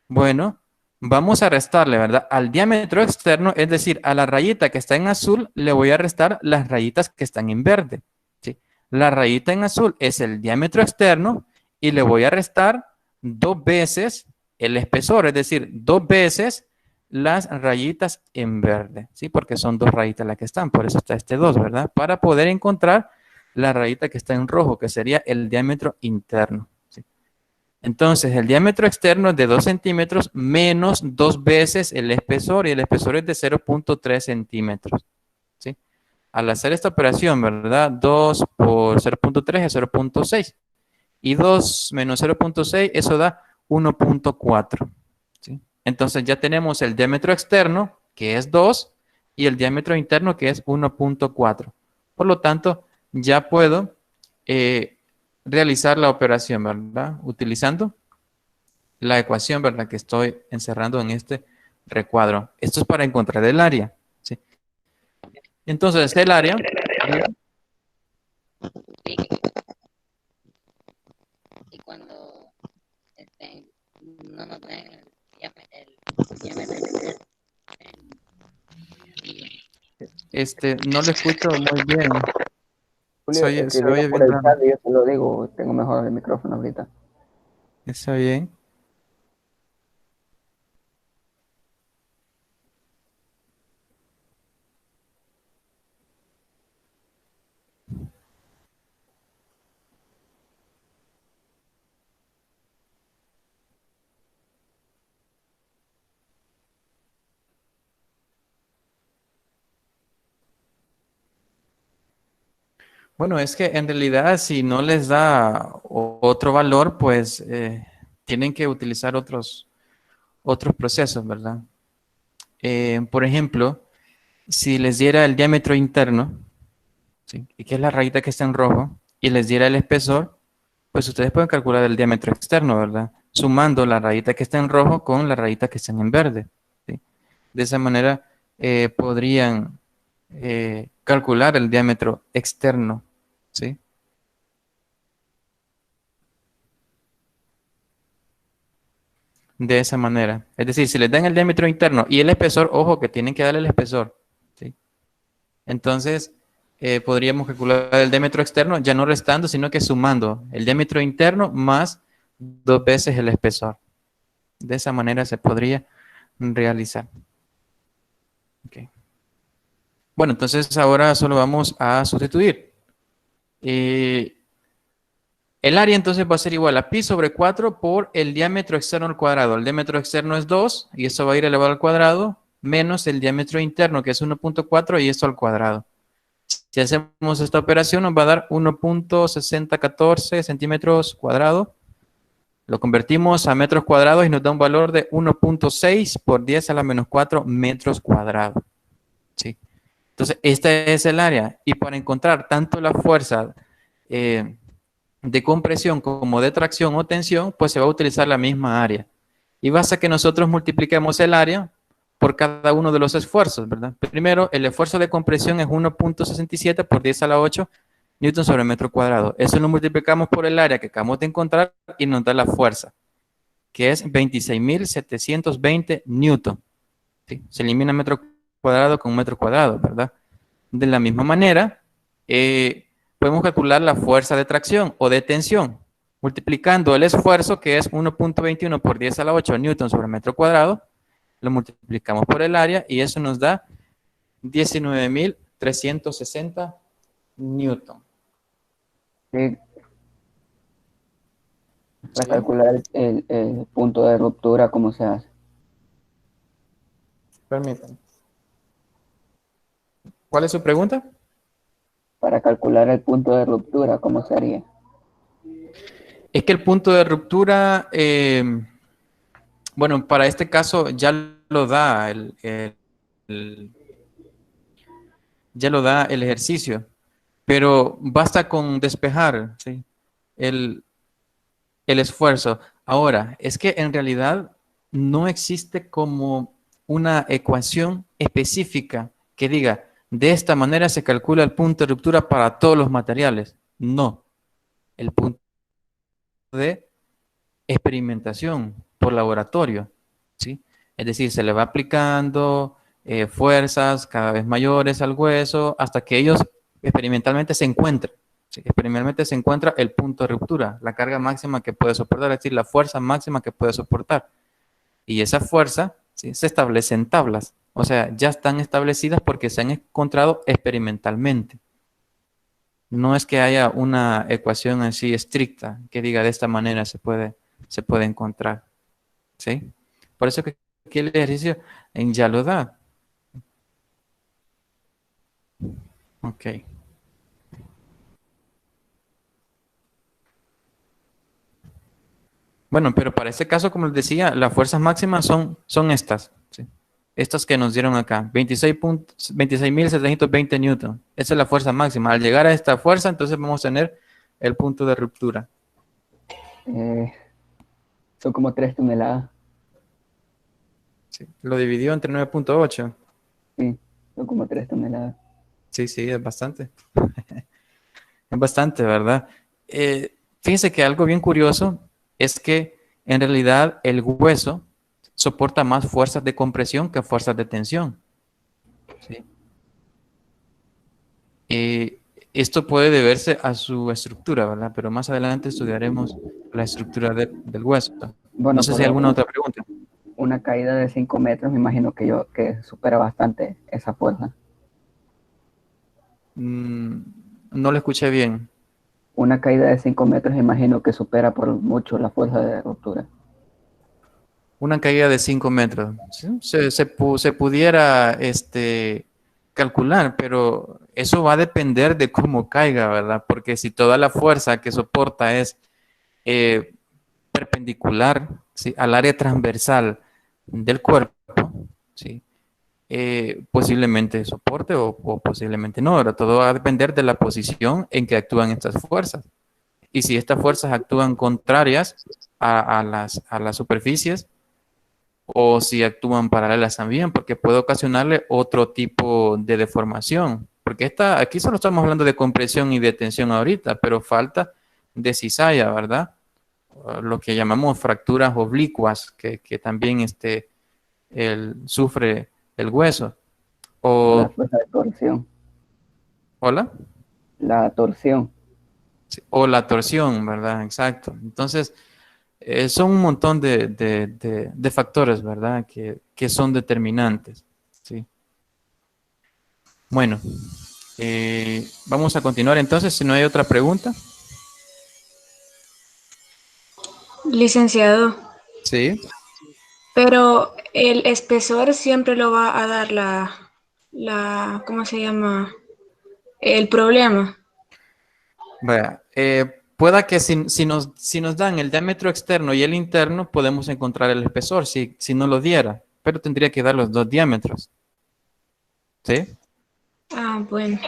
Bueno, vamos a restarle, ¿verdad?, al diámetro externo, es decir, a la rayita que está en azul, le voy a restar las rayitas que están en verde, ¿sí? La rayita en azul es el diámetro externo y le voy a restar 2 veces el espesor, es decir, 2 veces las rayitas en verde, ¿sí? Porque son 2 rayitas las que están, por eso está este 2, ¿verdad? Para poder encontrar la rayita que está en rojo, que sería el diámetro interno. Entonces, el diámetro externo es de 2 centímetros menos 2 veces el espesor, y el espesor es de 0.3 centímetros, ¿sí? Al hacer esta operación, ¿verdad? 2 por 0.3 es 0.6. Y 2 menos 0.6, eso da 1.4. ¿Sí? Entonces ya tenemos el diámetro externo, que es 2, y el diámetro interno, que es 1.4. Por lo tanto, ya puedo realizar la operación, ¿verdad? Utilizando la ecuación, ¿verdad? Que estoy encerrando en este recuadro. Esto es para encontrar el área. ¿Sí? Entonces, el área... Y cuando no nos den el diámetro no lo escucho muy bien. Julio, Se escribilo oye por bien el raro. chat y yo te lo digo, tengo mejor el micrófono ahorita. Está bien. Bueno, es que en realidad si no les da otro valor, pues tienen que utilizar otros procesos, ¿verdad? Por ejemplo, si les diera el diámetro interno, ¿sí? Y que es la rayita que está en rojo, y les diera el espesor, pues ustedes pueden calcular el diámetro externo, ¿verdad? Sumando la rayita que está en rojo con la rayita que está en verde. ¿Sí? De esa manera podrían calcular el diámetro externo, ¿sí? De esa manera. Es decir, si les dan el diámetro interno y el espesor, ojo que tienen que darle el espesor, ¿sí? Entonces, podríamos calcular el diámetro externo ya no restando, sino que sumando el diámetro interno más 2 veces el espesor. De esa manera se podría realizar. Okay. Bueno, entonces ahora solo vamos a sustituir. El área entonces va a ser igual a pi sobre 4 por el diámetro externo al cuadrado. El diámetro externo es 2 y eso va a ir elevado al cuadrado, menos el diámetro interno que es 1.4 y esto al cuadrado. Si hacemos esta operación nos va a dar 1.6014 centímetros cuadrados. Lo convertimos a metros cuadrados y nos da un valor de 1.6 por 10 a la menos 4 metros cuadrados. ¿Sí? Entonces, esta es el área. Y para encontrar tanto la fuerza de compresión como de tracción o tensión, pues se va a utilizar la misma área. Y basta que nosotros multipliquemos el área por cada uno de los esfuerzos, ¿verdad? Primero, el esfuerzo de compresión es 1.67 por 10 a la 8 newton sobre metro cuadrado. Eso lo multiplicamos por el área que acabamos de encontrar y nos da la fuerza, que es 26.720 newton. ¿Sí? Se elimina metro cuadrado con metro cuadrado, ¿verdad? De la misma manera, podemos calcular la fuerza de tracción o de tensión, multiplicando el esfuerzo, que es 1.21 por 10 a la 8 newton sobre metro cuadrado, lo multiplicamos por el área y eso nos da 19.360 newton. Sí, para ¿Sí? calcular el punto de ruptura, ¿cómo se hace? Permítanme. ¿Cuál es su pregunta? Para calcular el punto de ruptura, ¿cómo se haría? Es que el punto de ruptura, bueno, para este caso ya lo da ya lo da el ejercicio, pero basta con despejar, ¿sí? el, el esfuerzo. Ahora, es que en realidad no existe como una ecuación específica que diga, de esta manera se calcula el punto de ruptura para todos los materiales. No, el punto de experimentación por laboratorio, ¿sí? Es decir, se le va aplicando fuerzas cada vez mayores al hueso hasta que ellos experimentalmente se encuentren. ¿Sí? Experimentalmente se encuentra el punto de ruptura, la carga máxima que puede soportar, es decir, la fuerza máxima que puede soportar. Y esa fuerza, ¿sí?, se establece en tablas. O sea, ya están establecidas porque se han encontrado experimentalmente. No es que haya una ecuación así estricta que diga de esta manera se puede encontrar. ¿Sí? Por eso que aquí el ejercicio ya lo da. Ok. Bueno, pero para este caso, como les decía, las fuerzas máximas son estas, ¿sí? Estas que nos dieron acá, 26.720 newton. Esa es la fuerza máxima. Al llegar a esta fuerza, entonces vamos a tener el punto de ruptura. Son como 3 toneladas. Sí. Lo dividió entre 9.8. Sí, son como 3 toneladas. Sí, es bastante. Es bastante, ¿verdad? Fíjense que algo bien curioso es que en realidad el hueso soporta más fuerzas de compresión que fuerzas de tensión. ¿Sí? Esto puede deberse a su estructura, ¿verdad? Pero más adelante estudiaremos la estructura del hueso. Bueno, No sé si hay alguna otra pregunta. Una caída de 5 metros, me imagino que supera bastante esa fuerza. No lo escuché bien. Una caída de 5 metros, imagino que supera por mucho la fuerza de ruptura. Una caída de 5 metros. ¿Sí? Se pudiera calcular, pero eso va a depender de cómo caiga, ¿verdad? Porque si toda la fuerza que soporta es perpendicular, ¿sí?, al área transversal del cuerpo, ¿sí?, posiblemente soporte o posiblemente no, ¿verdad? Todo va a depender de la posición en que actúan estas fuerzas. Y si estas fuerzas actúan contrarias a las superficies, o si actúan paralelas también, porque puede ocasionarle otro tipo de deformación. Porque aquí solo estamos hablando de compresión y de tensión ahorita, pero falta de cizalla, ¿verdad? Lo que llamamos fracturas oblicuas, que también sufre el hueso. La fuerza de torsión. ¿Hola? La torsión. Sí, o la torsión, ¿verdad? Exacto. Entonces, son un montón de factores, ¿verdad? Que son determinantes, ¿sí? Bueno, vamos a continuar entonces, si no hay otra pregunta. Licenciado, Sí. pero el espesor siempre lo va a dar ¿cómo se llama? El problema. Vaya, pueda que si nos dan el diámetro externo y el interno, podemos encontrar el espesor, si no lo diera, pero tendría que dar los dos diámetros. ¿Sí? Ah, bueno.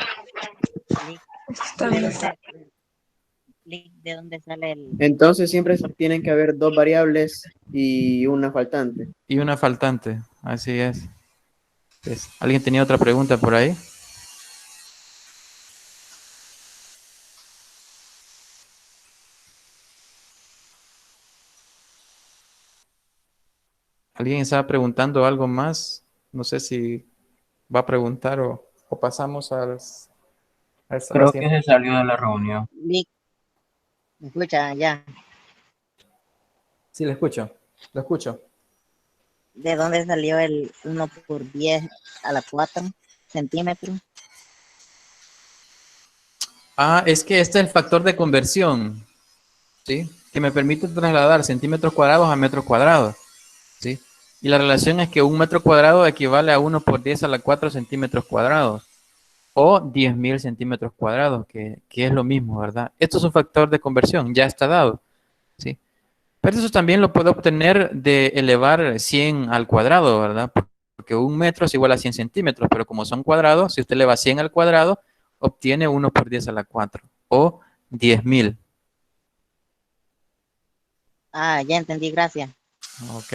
Está bien. ¿De dónde sale el...? Entonces siempre tienen que haber 2 variables y una faltante. Y una faltante, así es. ¿Alguien tenía otra pregunta por ahí? ¿Alguien estaba preguntando algo más? No sé si va a preguntar o pasamos a Creo que se salió de la reunión. ¿Me escucha ya? Sí, lo escucho. Lo escucho. ¿De dónde salió el 1 por 10 a la 4 centímetros? Ah, es que este es el factor de conversión, ¿sí? Que me permite trasladar centímetros cuadrados a metros cuadrados, ¿sí? Y la relación es que 1 metro cuadrado equivale a 1 por 10 a la 4 centímetros cuadrados. O 10.000 centímetros cuadrados, que es lo mismo, ¿verdad? Esto es un factor de conversión, ya está dado, ¿sí? Pero eso también lo puedo obtener de elevar 100 al cuadrado, ¿verdad? Porque 1 metro es igual a 100 centímetros, pero como son cuadrados, si usted eleva 100 al cuadrado, obtiene 1 por 10 a la 4, o 10.000. Ah, ya entendí, gracias. Ok.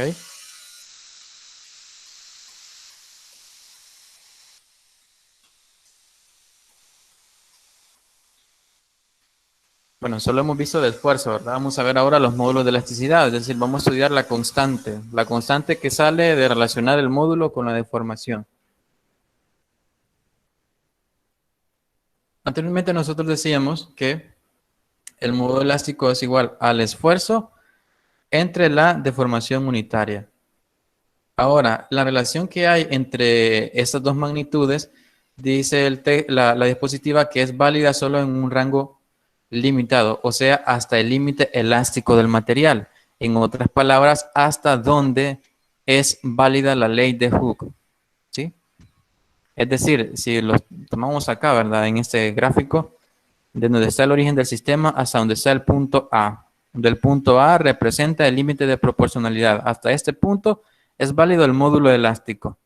Bueno, solo hemos visto de esfuerzo, ¿verdad? Vamos a ver ahora los módulos de elasticidad, es decir, vamos a estudiar la constante que sale de relacionar el módulo con la deformación. Anteriormente nosotros decíamos que el módulo elástico es igual al esfuerzo entre la deformación unitaria. Ahora, la relación que hay entre estas dos magnitudes, dice la diapositiva que es válida solo en un rango limitado, o sea, hasta el límite elástico del material. En otras palabras, hasta donde es válida la ley de Hooke, ¿sí? Es decir, si lo tomamos acá, ¿verdad? En este gráfico, de donde está el origen del sistema hasta donde está el punto A, del punto A representa el límite de proporcionalidad. Hasta este punto es válido el módulo elástico,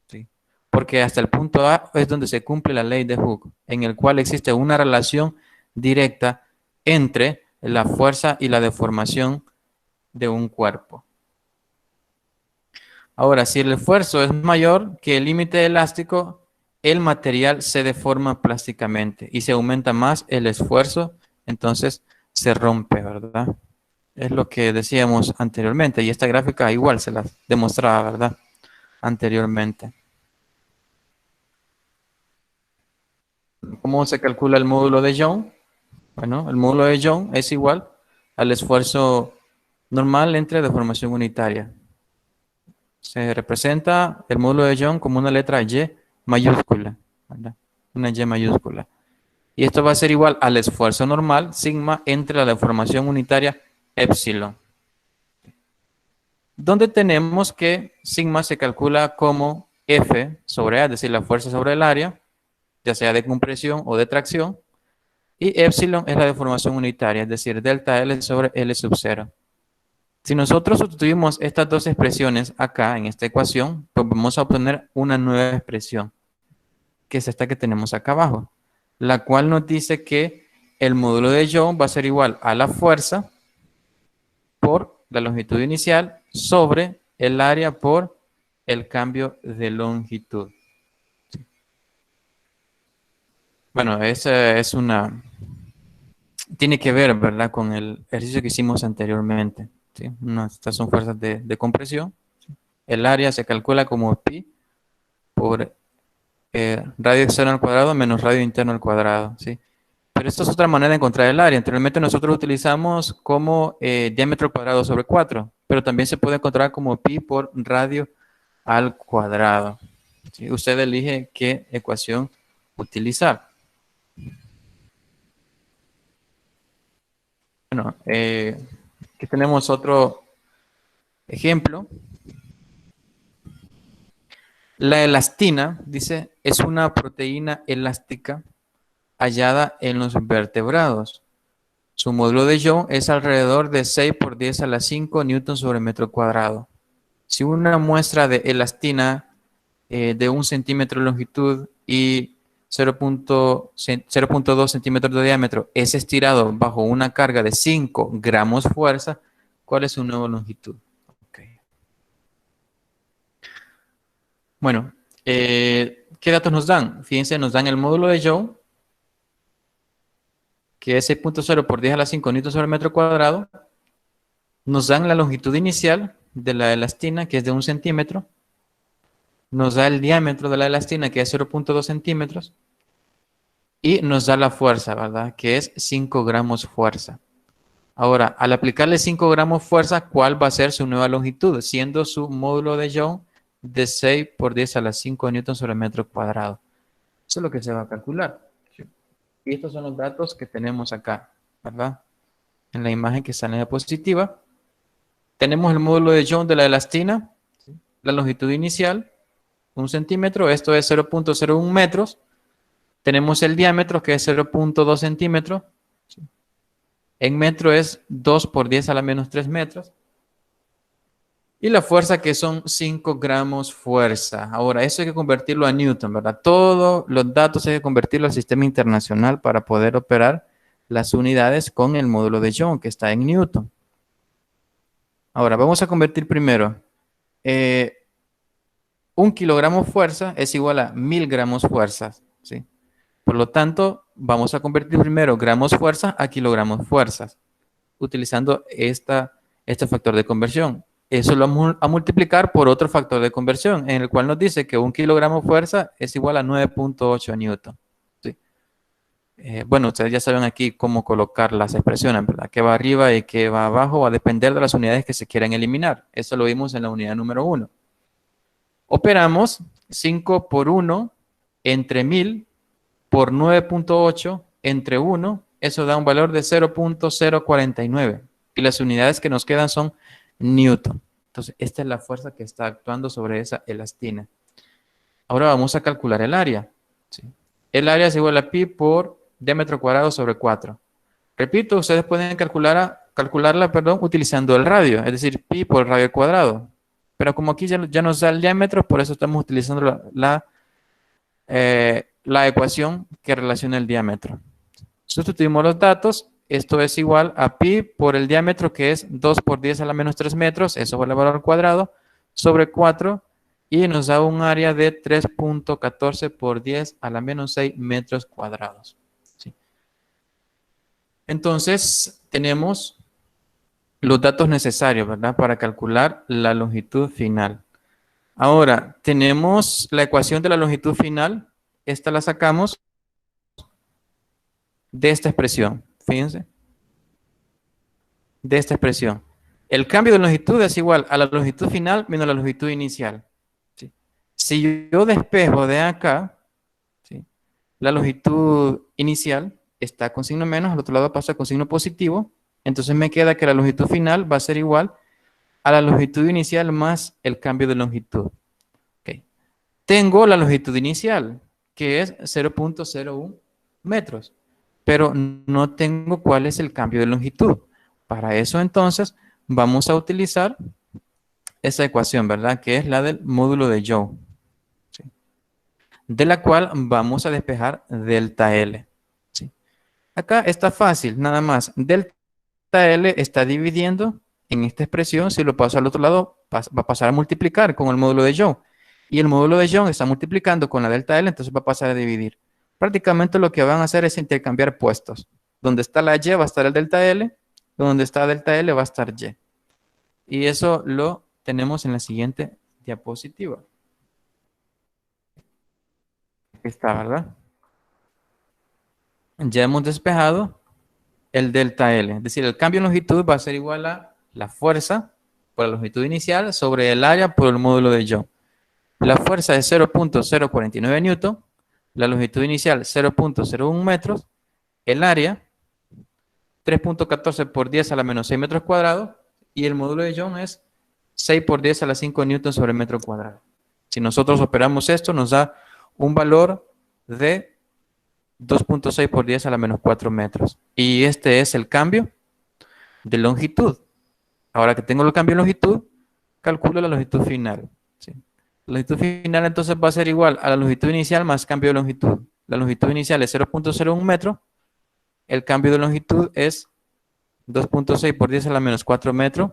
¿sí? Porque hasta el punto A es donde se cumple la ley de Hooke, en el cual existe una relación directa entre la fuerza y la deformación de un cuerpo. Ahora, si el esfuerzo es mayor que el límite elástico, el material se deforma plásticamente y se aumenta más el esfuerzo, entonces se rompe, ¿verdad? Es lo que decíamos anteriormente y esta gráfica igual se la demostraba, ¿verdad? Anteriormente. ¿Cómo se calcula el módulo de Young? Bueno, el módulo de Young es igual al esfuerzo normal entre deformación unitaria. Se representa el módulo de Young como una letra Y mayúscula, ¿verdad? Una Y mayúscula. Y esto va a ser igual al esfuerzo normal, sigma, entre la deformación unitaria, epsilon. Donde tenemos que sigma se calcula como F sobre A, es decir, la fuerza sobre el área, ya sea de compresión o de tracción. Y epsilon es la deformación unitaria, es decir, delta L sobre L sub 0. Si nosotros sustituimos estas dos expresiones acá en esta ecuación, pues vamos a obtener una nueva expresión, que es esta que tenemos acá abajo, la cual nos dice que el módulo de Young va a ser igual a la fuerza por la longitud inicial sobre el área por el cambio de longitud. Bueno, esa es una... Tiene que ver, ¿verdad?, con el ejercicio que hicimos anteriormente, ¿sí? Estas son fuerzas de compresión. ¿Sí? El área se calcula como pi por radio externo al cuadrado menos radio interno al cuadrado, ¿sí? Pero esta es otra manera de encontrar el área. Anteriormente nosotros utilizamos como diámetro cuadrado sobre 4, pero también se puede encontrar como pi por radio al cuadrado, ¿sí? Usted elige qué ecuación utilizar. Bueno, aquí tenemos otro ejemplo. La elastina, dice, es una proteína elástica hallada en los vertebrados. Su módulo de Young es alrededor de 6 por 10 a la 5 newtons sobre metro cuadrado. Si una muestra de elastina de 1 centímetro de longitud y 0.2 centímetros de diámetro es estirado bajo una carga de 5 gramos fuerza, ¿cuál es su nueva longitud? Okay. Bueno, ¿qué datos nos dan? Fíjense, nos dan el módulo de Young, que es 6.0 por 10 a la 5 newtons sobre metro cuadrado. Nos dan la longitud inicial de la elastina, que es de 1 centímetro. Nos da el diámetro de la elastina, que es 0.2 centímetros. Y nos da la fuerza, ¿verdad?, que es 5 gramos fuerza. Ahora, al aplicarle 5 gramos fuerza, ¿cuál va a ser su nueva longitud? Siendo su módulo de Young de 6 por 10 a la 5 newtons sobre metro cuadrado. Eso es lo que se va a calcular. Y estos son los datos que tenemos acá, ¿verdad? En la imagen que está en la diapositiva. Tenemos el módulo de Young de la elastina, ¿sí? La longitud inicial, 1 centímetro, esto es 0.01 metros. Tenemos el diámetro, que es 0.2 centímetros. ¿Sí? En metro es 2 por 10 a la menos 3 metros. Y la fuerza, que son 5 gramos fuerza. Ahora, eso hay que convertirlo a Newton, ¿verdad? Todos los datos hay que convertirlo al sistema internacional para poder operar las unidades con el módulo de Young, que está en Newton. Ahora, vamos a convertir primero. 1 kilogramo fuerza es igual a 1000 gramos fuerza, ¿sí? Por lo tanto, vamos a convertir primero gramos fuerza a kilogramos fuerzas, utilizando este factor de conversión. Eso lo vamos a multiplicar por otro factor de conversión, en el cual nos dice que 1 kilogramo fuerza es igual a 9.8 newton. ¿Sí? Bueno, ustedes ya saben aquí cómo colocar las expresiones, ¿verdad? Que va arriba y que va abajo va a depender de las unidades que se quieran eliminar. Eso lo vimos en la unidad número 1. Operamos 5 por 1 entre 1000 por 9.8 entre 1. Eso da un valor de 0.049. Y las unidades que nos quedan son Newton. Entonces, esta es la fuerza que está actuando sobre esa elastina. Ahora vamos a calcular el área. ¿Sí? El área es igual a pi por diámetro cuadrado sobre 4. Repito, ustedes pueden calcular calcularla, perdón, utilizando el radio, es decir, pi por el radio al cuadrado. Pero como aquí ya nos da el diámetro, por eso estamos utilizando la ecuación que relaciona el diámetro. Sustituimos los datos. Esto es igual a pi por el diámetro, que es 2 por 10 a la menos 3 metros, eso va a elevado al cuadrado, sobre 4, y nos da un área de 3.14 por 10 a la menos 6 metros cuadrados. ¿Sí? Entonces, tenemos los datos necesarios, ¿verdad?, para calcular la longitud final. Ahora, tenemos la ecuación de la longitud final. Esta la sacamos de esta expresión. Fíjense. De esta expresión. El cambio de longitud es igual a la longitud final menos la longitud inicial. ¿Sí? Si yo despejo de acá, ¿sí?, la longitud inicial está con signo menos, al otro lado pasa con signo positivo. Entonces me queda que la longitud final va a ser igual a la longitud inicial más el cambio de longitud. Okay. Tengo la longitud inicial, que es 0.01 metros, pero no tengo cuál es el cambio de longitud. Para eso entonces vamos a utilizar esa ecuación, ¿verdad?, que es la del módulo de Young, ¿sí?, de la cual vamos a despejar delta L. ¿Sí? Acá está fácil, nada más. Delta L está dividiendo en esta expresión. Si lo paso al otro lado, va a pasar a multiplicar con el módulo de Young. Y el módulo de Young está multiplicando con la delta L, entonces va a pasar a dividir. Prácticamente lo que van a hacer es intercambiar puestos. Donde está la Y va a estar el delta L, donde está delta L va a estar Y. Y eso lo tenemos en la siguiente diapositiva. Aquí está, ¿verdad? Ya hemos despejado el delta L. Es decir, el cambio en longitud va a ser igual a la fuerza por la longitud inicial sobre el área por el módulo de Young. La fuerza es 0.049 newton, la longitud inicial 0.01 metros, el área 3.14 por 10 a la menos 6 metros cuadrados, y el módulo de Young es 6 por 10 a la 5 newtons sobre metro cuadrado. Si nosotros operamos esto, nos da un valor de 2.6 por 10 a la menos 4 metros. Y este es el cambio de longitud. Ahora que tengo el cambio de longitud, calculo la longitud final. ¿Sí? La longitud final entonces va a ser igual a la longitud inicial más cambio de longitud. La longitud inicial es 0.01 metro. El cambio de longitud es 2.6 por 10 a la menos 4 metros.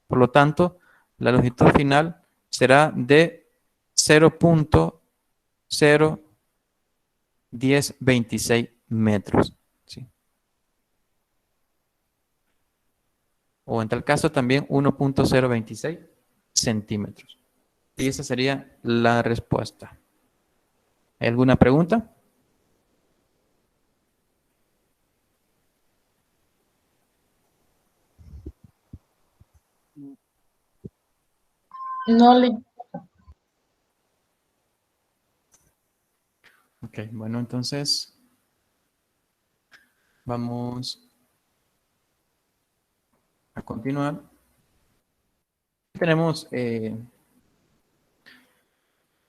Por lo tanto, la longitud final será de 0.01026 metros. ¿Sí? O en tal caso también 1.026 centímetros. Y esa sería la respuesta. ¿Hay alguna pregunta? No le... Ok, bueno, entonces vamos a continuar. Tenemos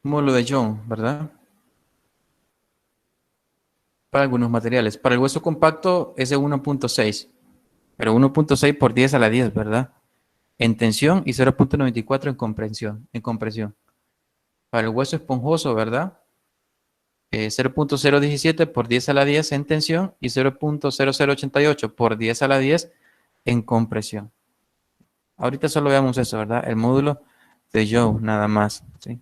módulo de Young, ¿verdad? Para algunos materiales. Para el hueso compacto es de 1.6, pero 1.6 por 10 a la 10, ¿verdad? En tensión y 0.94 en compresión. Para el hueso esponjoso, ¿verdad? 0.017 por 10 a la 10 en tensión y 0.0088 por 10 a la 10 en compresión. Ahorita solo veamos eso, ¿verdad? El módulo de Young, nada más, ¿sí?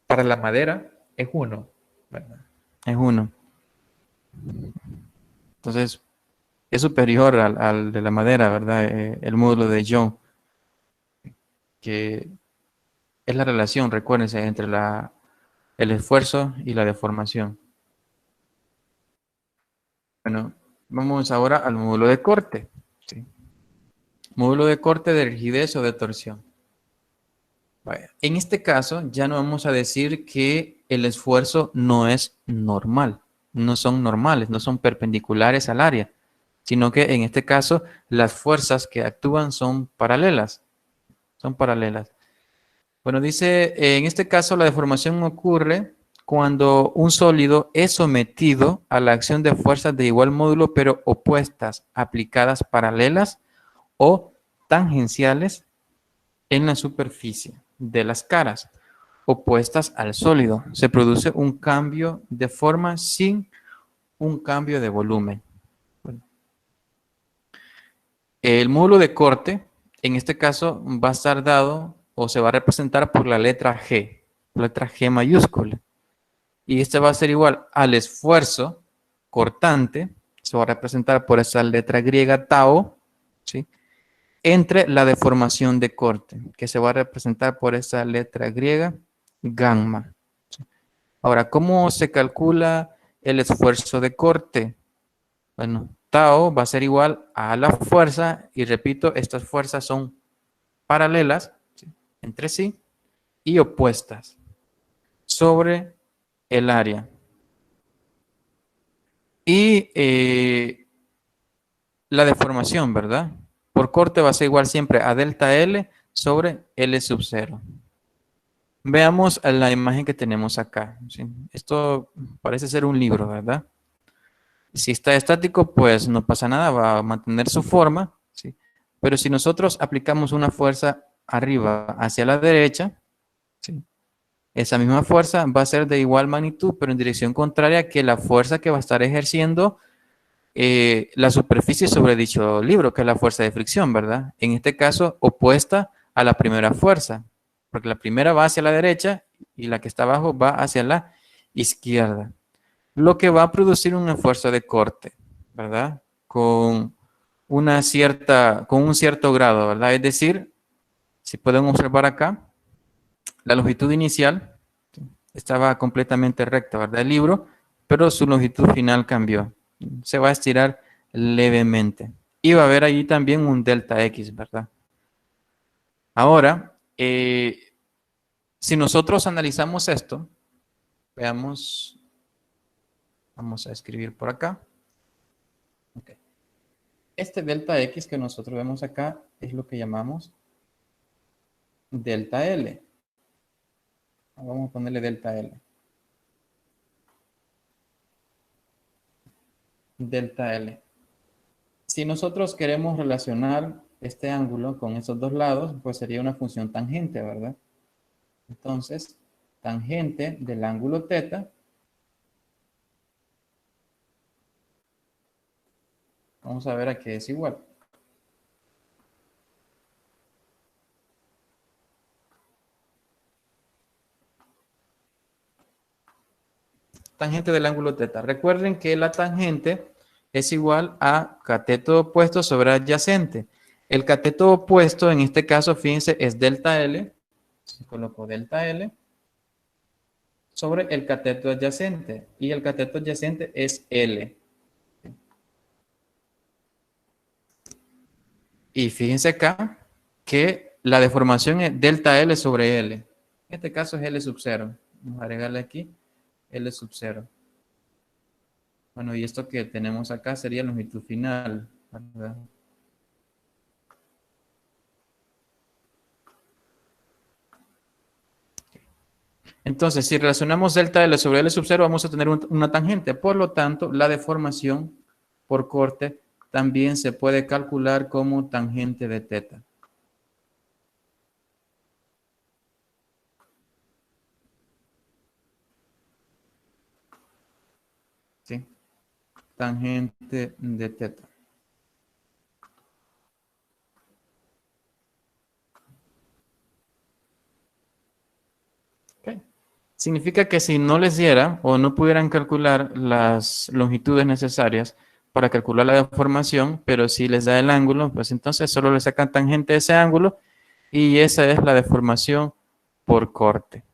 Para la madera es 1, ¿verdad? Es 1. Entonces, es superior al de la madera, ¿verdad? El módulo de Young, que es la relación, recuérdense, entre el esfuerzo y la deformación. Bueno, vamos ahora al módulo de corte. ¿Sí? Módulo de corte de rigidez o de torsión. Vaya. En este caso, ya no vamos a decir que el esfuerzo no es normal. No son normales, no son perpendiculares al área, sino que en este caso las fuerzas que actúan son paralelas. Son paralelas. Bueno, dice, en este caso la deformación ocurre cuando un sólido es sometido a la acción de fuerzas de igual módulo pero opuestas, aplicadas paralelas o tangenciales en la superficie de las caras opuestas al sólido. Se produce un cambio de forma sin un cambio de volumen. Bueno. El módulo de corte, en este caso, va a estar dado o se va a representar por la letra G mayúscula. Y este va a ser igual al esfuerzo cortante, se va a representar por esa letra griega tau, ¿sí? Entre la deformación de corte, que se va a representar por esa letra griega gamma. ¿Sí? Ahora, ¿cómo se calcula el esfuerzo de corte? Bueno, tau va a ser igual a la fuerza, y repito, estas fuerzas son paralelas, ¿sí?, entre sí y opuestas sobre el área. Y la deformación, ¿verdad? Por corte va a ser igual siempre a delta L sobre L sub 0. Veamos la imagen que tenemos acá, ¿sí? Esto parece ser un libro, ¿verdad? Si está estático, pues no pasa nada, va a mantener su forma, ¿sí? Pero si nosotros aplicamos una fuerza arriba hacia la derecha, ¿sí?, esa misma fuerza va a ser de igual magnitud, pero en dirección contraria que la fuerza que va a estar ejerciendo la superficie sobre dicho libro, que es la fuerza de fricción, ¿verdad? En este caso, opuesta a la primera fuerza, porque la primera va hacia la derecha y la que está abajo va hacia la izquierda. Lo que va a producir un esfuerzo de corte, ¿verdad? Con un cierto grado, ¿verdad? Es decir, si pueden observar acá, la longitud inicial estaba completamente recta, ¿verdad? El libro, pero su longitud final cambió. Se va a estirar levemente. Y va a haber ahí también un delta X, ¿verdad? Ahora, si nosotros analizamos esto, veamos, vamos a escribir por acá. Okay. Este delta X que nosotros vemos acá es lo que llamamos delta L. Vamos a ponerle delta L. Delta L. Si nosotros queremos relacionar este ángulo con esos dos lados, pues sería una función tangente, ¿verdad? Entonces, tangente del ángulo teta, vamos a ver a qué es igual. Tangente del ángulo teta. Recuerden que la tangente es igual a cateto opuesto sobre adyacente. El cateto opuesto, en este caso, fíjense, es delta L. Se colocó delta L sobre el cateto adyacente. Y el cateto adyacente es L. Y fíjense acá que la deformación es delta L sobre L. En este caso es L sub 0. Vamos a agregarle aquí L sub 0. Bueno, y esto que tenemos acá sería longitud final, ¿verdad? Entonces, si relacionamos delta L sobre L sub 0, vamos a tener una tangente. Por lo tanto, la deformación por corte también se puede calcular como tangente de teta. ¿Sí? Tangente de teta. Okay. Significa que si no les diera o no pudieran calcular las longitudes necesarias para calcular la deformación, pero si les da el ángulo, pues entonces solo le sacan tangente de ese ángulo y esa es la deformación por corte.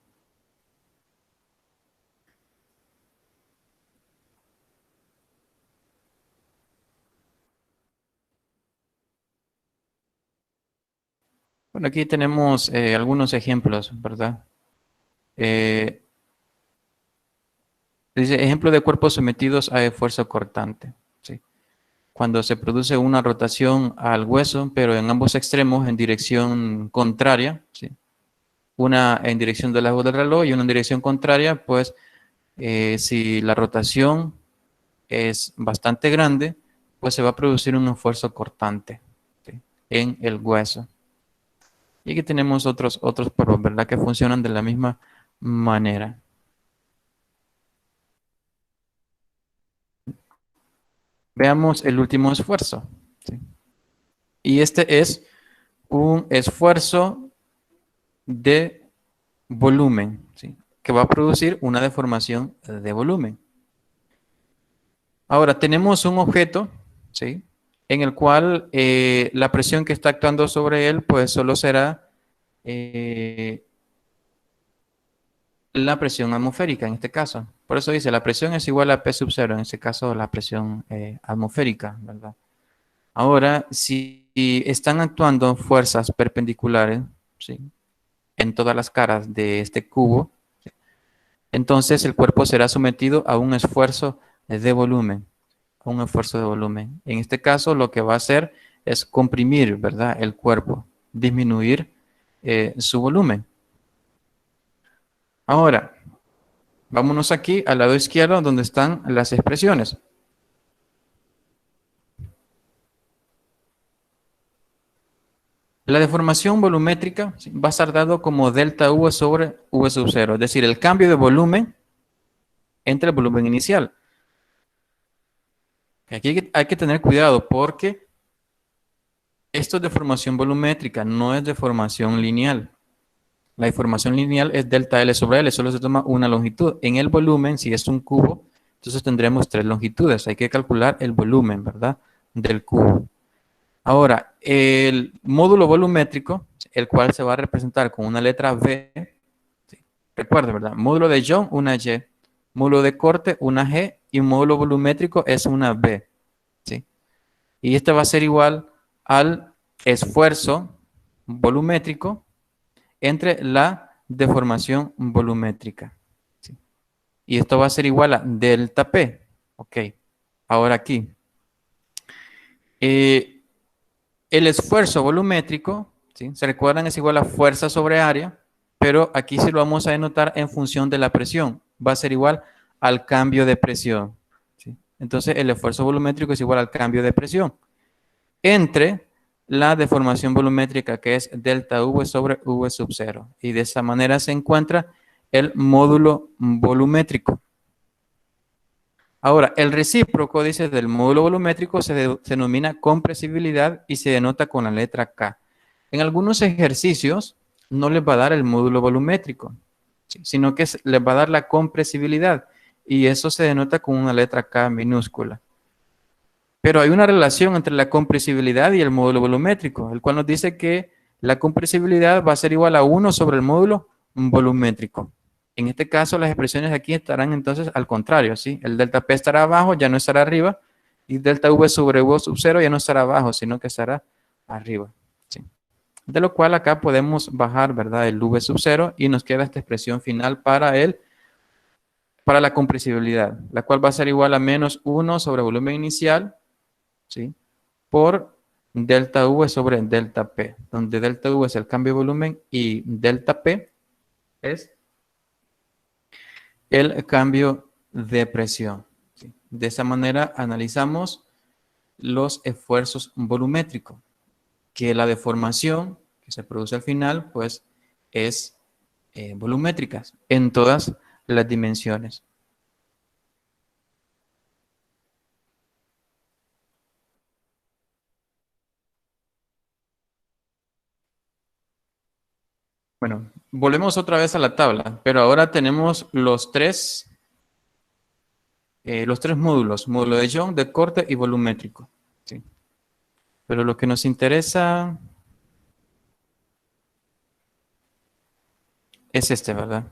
Bueno, aquí tenemos algunos ejemplos, ¿verdad? Dice, ejemplo de cuerpos sometidos a esfuerzo cortante. ¿Sí? Cuando se produce una rotación al hueso, pero en ambos extremos en dirección contraria, ¿sí?, una en dirección del lado del reloj y una en dirección contraria, pues si la rotación es bastante grande, pues se va a producir un esfuerzo cortante, ¿sí?, en el hueso. Y aquí tenemos otros poros, ¿verdad?, que funcionan de la misma manera. Veamos el último esfuerzo, ¿sí? Y este es un esfuerzo de volumen, ¿sí?, que va a producir una deformación de volumen. Ahora, tenemos un objeto, ¿sí?, en el cual la presión que está actuando sobre él, pues solo será la presión atmosférica en este caso. Por eso dice, la presión es igual a P sub 0, en este caso la presión atmosférica, ¿verdad? Ahora, si están actuando fuerzas perpendiculares, ¿sí?, en todas las caras de este cubo, ¿sí?, entonces el cuerpo será sometido a un esfuerzo de volumen. En este caso, lo que va a hacer es comprimir, ¿verdad?, el cuerpo, disminuir su volumen. Ahora, vámonos aquí al lado izquierdo donde están las expresiones. La deformación volumétrica, ¿sí?, va a estar dado como delta V sobre V sub 0, es decir, el cambio de volumen entre el volumen inicial. Aquí hay que tener cuidado porque esto es deformación volumétrica, no es deformación lineal. La deformación lineal es delta L sobre L, solo se toma una longitud. En el volumen, si es un cubo, entonces tendremos 3 longitudes. Hay que calcular el volumen, ¿verdad?, del cubo. Ahora, el módulo volumétrico, el cual se va a representar con una letra V, ¿sí?, recuerden, ¿verdad?, módulo de Young, una Y, módulo de corte, una G, y un módulo volumétrico es una B, ¿sí? Y este va a ser igual al esfuerzo volumétrico entre la deformación volumétrica, ¿sí? Y esto va a ser igual a delta P. Ok, ahora aquí. El esfuerzo volumétrico, ¿sí?, se recuerdan, es igual a fuerza sobre área, pero aquí sí lo vamos a denotar en función de la presión. Va a ser igual al cambio de presión, ¿sí? Entonces, el esfuerzo volumétrico es igual al cambio de presión entre la deformación volumétrica, que es delta V sobre V sub 0. Y de esa manera se encuentra el módulo volumétrico. Ahora, el recíproco, dice, del módulo volumétrico se denomina compresibilidad y se denota con la letra K. En algunos ejercicios no les va a dar el módulo volumétrico, ¿sí?, sino que les va a dar la compresibilidad y eso se denota con una letra K minúscula. Pero hay una relación entre la compresibilidad y el módulo volumétrico, el cual nos dice que la compresibilidad va a ser igual a 1 sobre el módulo volumétrico. En este caso, las expresiones aquí estarán entonces al contrario, ¿sí? El delta P estará abajo, ya no estará arriba, y delta V sobre V sub 0 ya no estará abajo, sino que estará arriba, ¿sí? De lo cual acá podemos bajar, ¿verdad?, el V sub 0 y nos queda esta expresión final para la compresibilidad, la cual va a ser igual a menos 1 sobre volumen inicial, ¿sí?, por delta V sobre delta P, donde delta V es el cambio de volumen y delta P es el cambio de presión, ¿sí? De esa manera analizamos los esfuerzos volumétricos, que la deformación que se produce al final, pues, es volumétrica en todas las dimensiones. Bueno, volvemos otra vez a la tabla, pero ahora tenemos los tres módulos, módulo de Young, de corte y volumétrico, ¿sí? Pero lo que nos interesa es este, ¿verdad?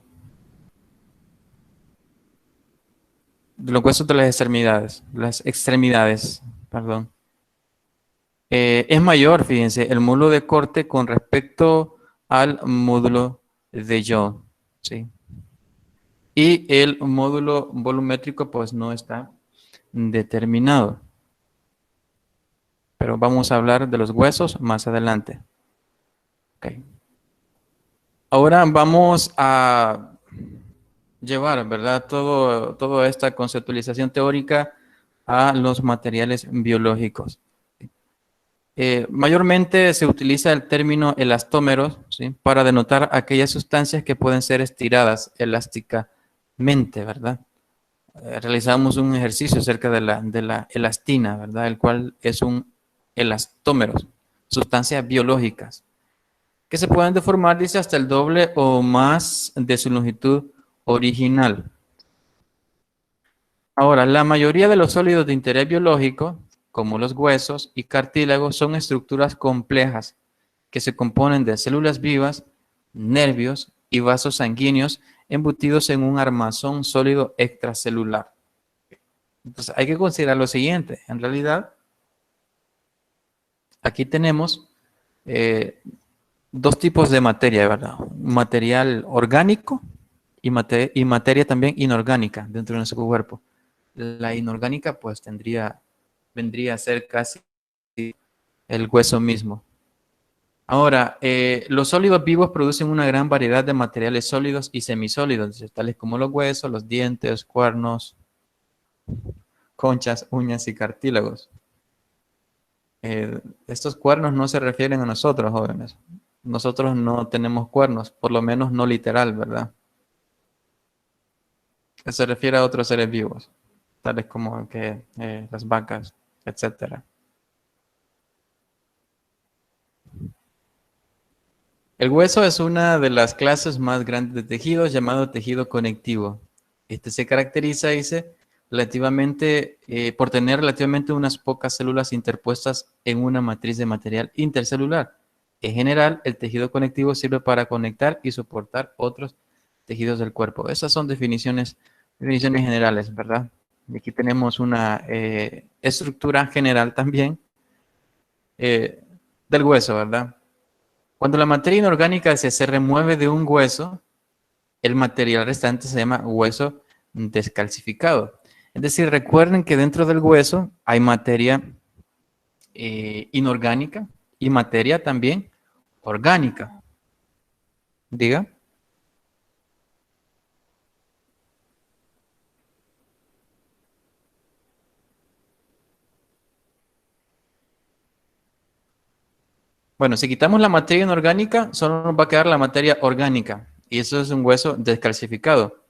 De los huesos de las extremidades, perdón. Es mayor, fíjense, el módulo de corte con respecto al módulo de Young, ¿sí? Y el módulo volumétrico pues no está determinado. Pero vamos a hablar de los huesos más adelante. Okay. Ahora vamos a llevar, ¿verdad? Toda esta conceptualización teórica a los materiales biológicos. Mayormente se utiliza el término elastómeros, ¿sí? Para denotar aquellas sustancias que pueden ser estiradas elásticamente, ¿verdad? Realizamos un ejercicio acerca de la elastina, ¿verdad? El cual es un elastómero, sustancias biológicas, que se pueden deformar, dice, hasta el doble o más de su longitud original. Ahora, la mayoría de los sólidos de interés biológico, como los huesos y cartílagos, son estructuras complejas que se componen de células vivas, nervios y vasos sanguíneos embutidos en un armazón sólido extracelular. Entonces, hay que considerar lo siguiente. En realidad, aquí tenemos dos tipos de materia, ¿verdad? Material orgánico y materia también inorgánica dentro de nuestro cuerpo. La inorgánica pues vendría a ser casi el hueso mismo. Ahora, los sólidos vivos producen una gran variedad de materiales sólidos y semisólidos, tales como los huesos, los dientes, cuernos, conchas, uñas y cartílagos. Estos cuernos no se refieren a nosotros, jóvenes. Nosotros no tenemos cuernos, por lo menos no literal, ¿verdad? Se refiere a otros seres vivos, tales como las vacas, etc. El hueso es una de las clases más grandes de tejidos, llamado tejido conectivo. Este se caracteriza, dice, por tener relativamente unas pocas células interpuestas en una matriz de material intercelular. En general, el tejido conectivo sirve para conectar y soportar otros tejidos del cuerpo. Esas son definiciones generales, ¿verdad? Y aquí tenemos una estructura general también del hueso, ¿verdad? Cuando la materia inorgánica se remueve de un hueso, el material restante se llama hueso descalcificado. Es decir, recuerden que dentro del hueso hay materia inorgánica y materia también orgánica. Diga. Bueno, si quitamos la materia inorgánica, solo nos va a quedar la materia orgánica. Y eso es un hueso descalcificado,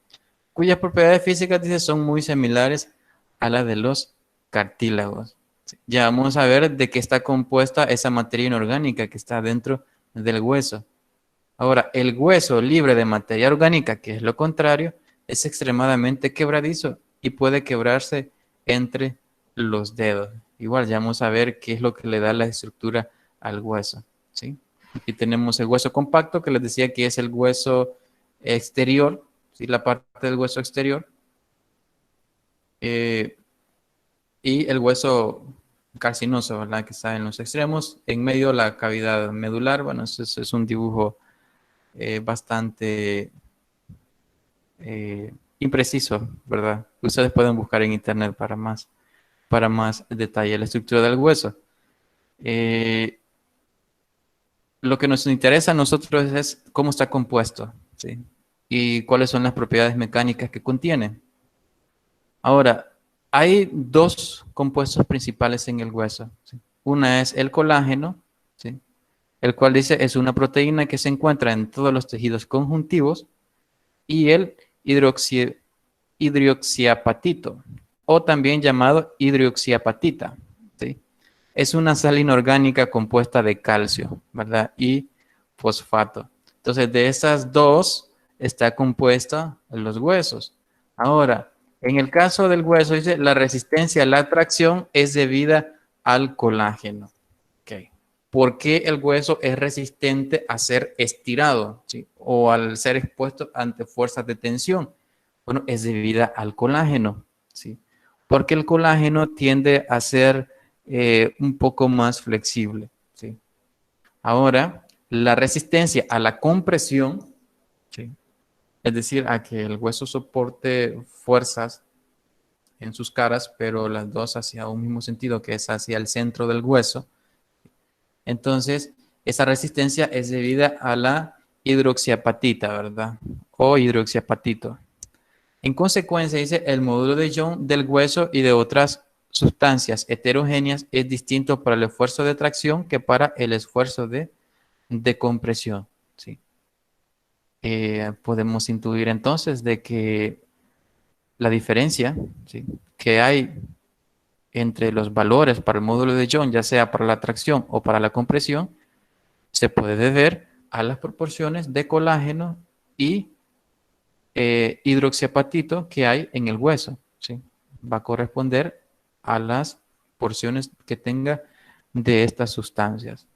cuyas propiedades físicas, dice, son muy similares a las de los cartílagos. Ya vamos a ver de qué está compuesta esa materia inorgánica que está dentro del hueso. Ahora, el hueso libre de materia orgánica, que es lo contrario, es extremadamente quebradizo y puede quebrarse entre los dedos. Igual, ya vamos a ver qué es lo que le da la estructura al hueso, ¿sí? Aquí tenemos el hueso compacto, que les decía que es el hueso exterior, ¿sí? La parte del hueso exterior. Y el hueso carcinoso, ¿verdad? Que está en los extremos, en medio la cavidad medular. Bueno, eso es un dibujo bastante impreciso, ¿verdad? Ustedes pueden buscar en internet para más detalle la estructura del hueso. Lo que nos interesa a nosotros es cómo está compuesto, ¿sí? Y cuáles son las propiedades mecánicas que contiene. Ahora, hay dos compuestos principales en el hueso, ¿sí? Una es el colágeno, ¿sí? El cual dice es una proteína que se encuentra en todos los tejidos conjuntivos, y el hidroxiapatito, o también llamado hidroxiapatita, ¿sí? Es una sal inorgánica compuesta de calcio, ¿verdad? Y fosfato. Entonces, de esas dos está compuesta los huesos. Ahora, en el caso del hueso, dice, la resistencia a la tracción es debida al colágeno. Okay. ¿Por qué el hueso es resistente a ser estirado, ¿sí? O al ser expuesto ante fuerzas de tensión? Bueno, es debida al colágeno, ¿sí? Porque el colágeno tiende a ser un poco más flexible, ¿sí? Ahora, la resistencia a la compresión, ¿sí? Es decir, a que el hueso soporte fuerzas en sus caras, pero las dos hacia un mismo sentido, que es hacia el centro del hueso. Entonces, esa resistencia es debida a la hidroxiapatita, ¿verdad? O hidroxiapatito. En consecuencia, dice, el módulo de Young del hueso y de otras sustancias heterogéneas es distinto para el esfuerzo de tracción que para el esfuerzo de compresión. ¿Sí? Podemos intuir entonces de que la diferencia, ¿sí?, que hay entre los valores para el módulo de Young, ya sea para la tracción o para la compresión, se puede deber a las proporciones de colágeno y hidroxiapatito que hay en el hueso. ¿Sí? Va a corresponder a las porciones que tenga de estas sustancias.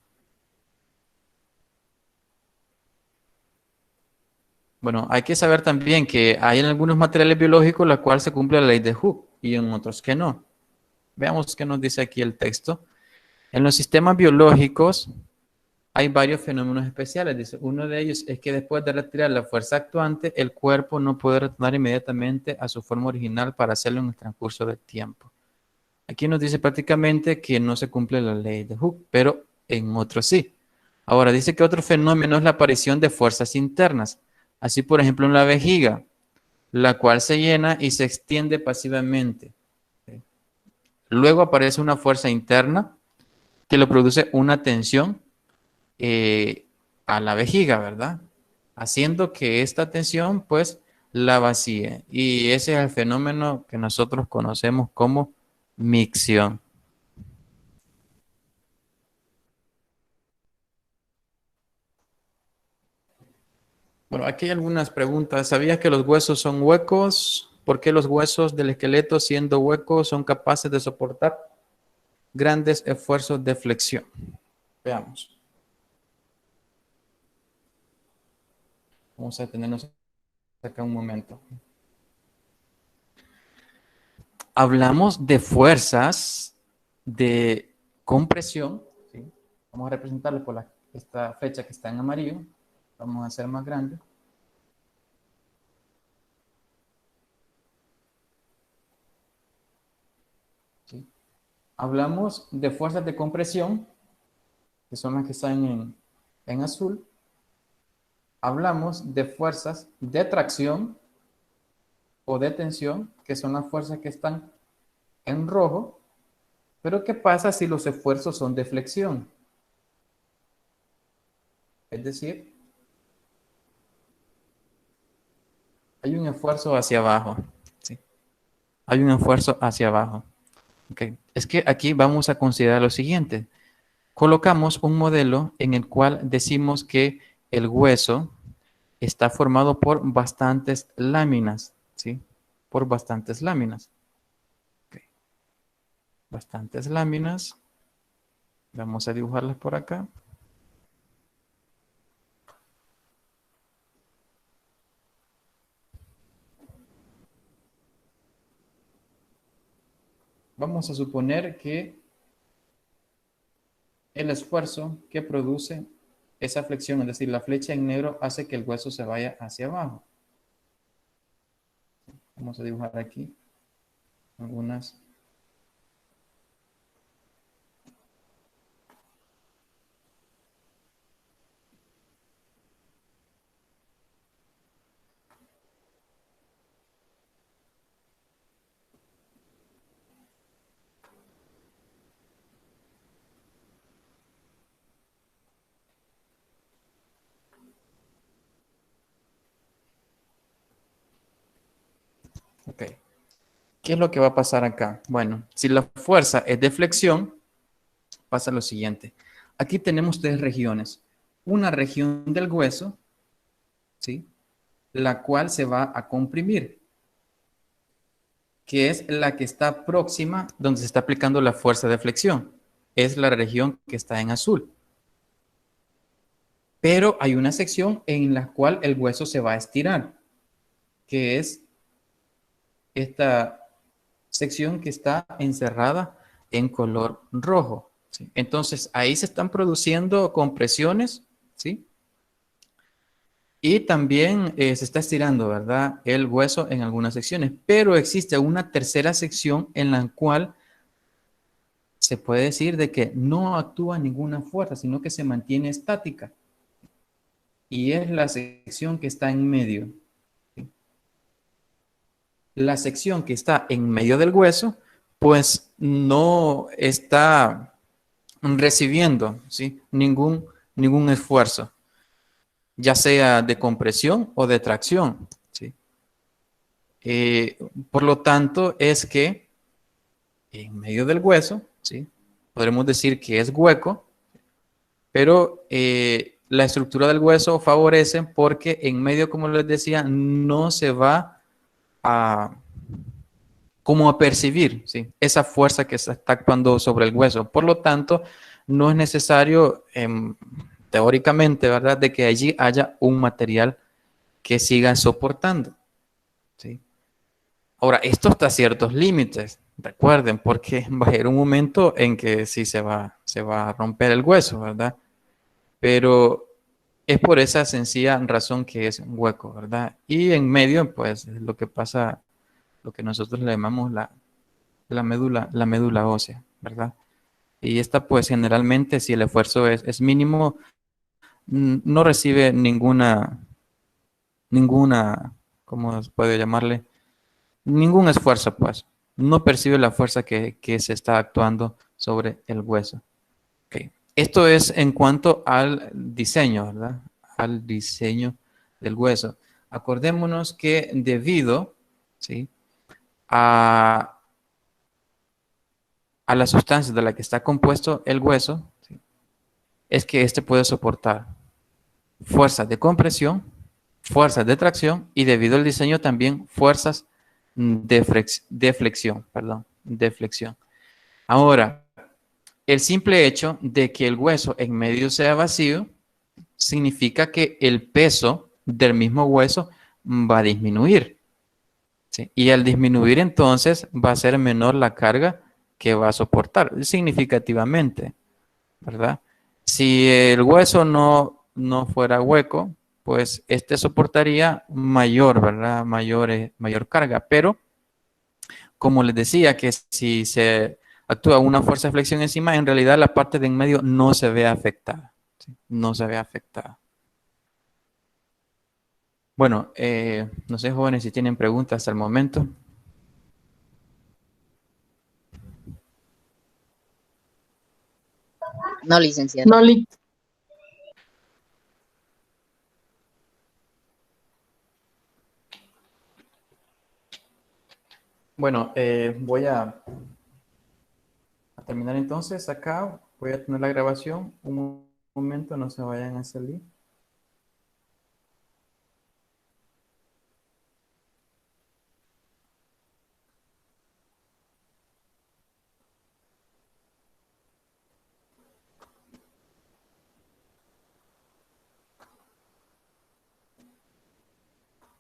Bueno, hay que saber también que hay en algunos materiales biológicos la cual se cumple la ley de Hooke y en otros que no. Veamos qué nos dice aquí el texto. En los sistemas biológicos hay varios fenómenos especiales. Dice, uno de ellos es que después de retirar la fuerza actuante, el cuerpo no puede retornar inmediatamente a su forma original para hacerlo en el transcurso del tiempo. Aquí nos dice prácticamente que no se cumple la ley de Hooke, pero en otros sí. Ahora, dice que otro fenómeno es la aparición de fuerzas internas. Así, por ejemplo, en la vejiga, la cual se llena y se extiende pasivamente. Luego aparece una fuerza interna que le produce una tensión a la vejiga, ¿verdad? Haciendo que esta tensión, pues, la vacíe. Y ese es el fenómeno que nosotros conocemos como micción. Bueno, aquí hay algunas preguntas. ¿Sabías que los huesos son huecos? ¿Por qué los huesos del esqueleto, siendo huecos, son capaces de soportar grandes esfuerzos de flexión? Veamos. Vamos a detenernos acá un momento. Hablamos de fuerzas de compresión. ¿Sí? Vamos a representarlo por esta flecha que está en amarillo. Vamos a hacer más grande. ¿Sí? Hablamos de fuerzas de compresión, que son las que están en azul. Hablamos de fuerzas de tracción o de tensión, que son las fuerzas que están en rojo. Pero ¿qué pasa si los esfuerzos son de flexión? Es decir, hay un esfuerzo hacia abajo. ¿Sí? Hay un esfuerzo hacia abajo. Okay. Es que aquí vamos a considerar lo siguiente. Colocamos un modelo en el cual decimos que el hueso está formado por bastantes láminas. ¿Sí? Por bastantes láminas. Okay. Bastantes láminas. Vamos a dibujarlas por acá. Vamos a suponer que el esfuerzo que produce esa flexión, es decir, la flecha en negro, hace que el hueso se vaya hacia abajo. Vamos a dibujar aquí algunas. Ok. ¿Qué es lo que va a pasar acá? Bueno, si la fuerza es de flexión, pasa lo siguiente. Aquí tenemos tres regiones. Una región del hueso, ¿sí?, la cual se va a comprimir, que es la que está próxima donde se está aplicando la fuerza de flexión. Es la región que está en azul. Pero hay una sección en la cual el hueso se va a estirar, que es esta sección que está encerrada en color rojo. ¿Sí? Entonces, ahí se están produciendo compresiones, ¿sí? Y también se está estirando, ¿verdad?, el hueso en algunas secciones. Pero existe una tercera sección en la cual se puede decir de que no actúa ninguna fuerza, sino que se mantiene estática. Y es la sección que está en medio. ¿Sí? la sección que está en medio del hueso, pues no está recibiendo, ¿sí? ningún esfuerzo, ya sea de compresión o de tracción, ¿sí? Por lo tanto, es que en medio del hueso, ¿sí? Podremos decir que es hueco, pero la estructura del hueso favorece porque en medio, como les decía, no se va a como a percibir, ¿sí? Esa fuerza que se está actuando sobre el hueso. Por lo tanto, no es necesario, teóricamente, ¿verdad?, de que allí haya un material que siga soportando, ¿sí? Ahora, esto está a ciertos límites, recuerden, porque va a haber un momento en que sí se va a romper el hueso, ¿verdad? Pero es por esa sencilla razón que es un hueco, ¿verdad? Y en medio, pues, lo que pasa, lo que nosotros le llamamos la médula ósea, ¿verdad? Y esta, pues, generalmente, si el esfuerzo es mínimo, no recibe ¿cómo se puede llamarle? Ningún esfuerzo, pues. No percibe la fuerza que se está actuando sobre el hueso. Okay. Esto es en cuanto al diseño, ¿verdad? Al diseño del hueso. Acordémonos que debido, ¿sí?, a la sustancia de la que está compuesto el hueso, ¿sí?, es que éste puede soportar fuerzas de compresión, fuerzas de tracción y debido al diseño también fuerzas de flexión, perdón, de flexión. Ahora, el simple hecho de que el hueso en medio sea vacío significa que el peso del mismo hueso va a disminuir, ¿sí? Y al disminuir entonces va a ser menor la carga que va a soportar significativamente, ¿verdad? Si el hueso no fuera hueco, pues este soportaría mayor, ¿verdad? Mayor carga, pero como les decía, que si se actúa una fuerza de flexión encima, en realidad la parte de en medio no se ve afectada, ¿sí? No se ve afectada. Bueno, no sé, jóvenes, si tienen preguntas hasta el momento. No, licenciado. No, Bueno, voy a terminar entonces acá. Voy a tener la grabación. Un momento, no se vayan a salir.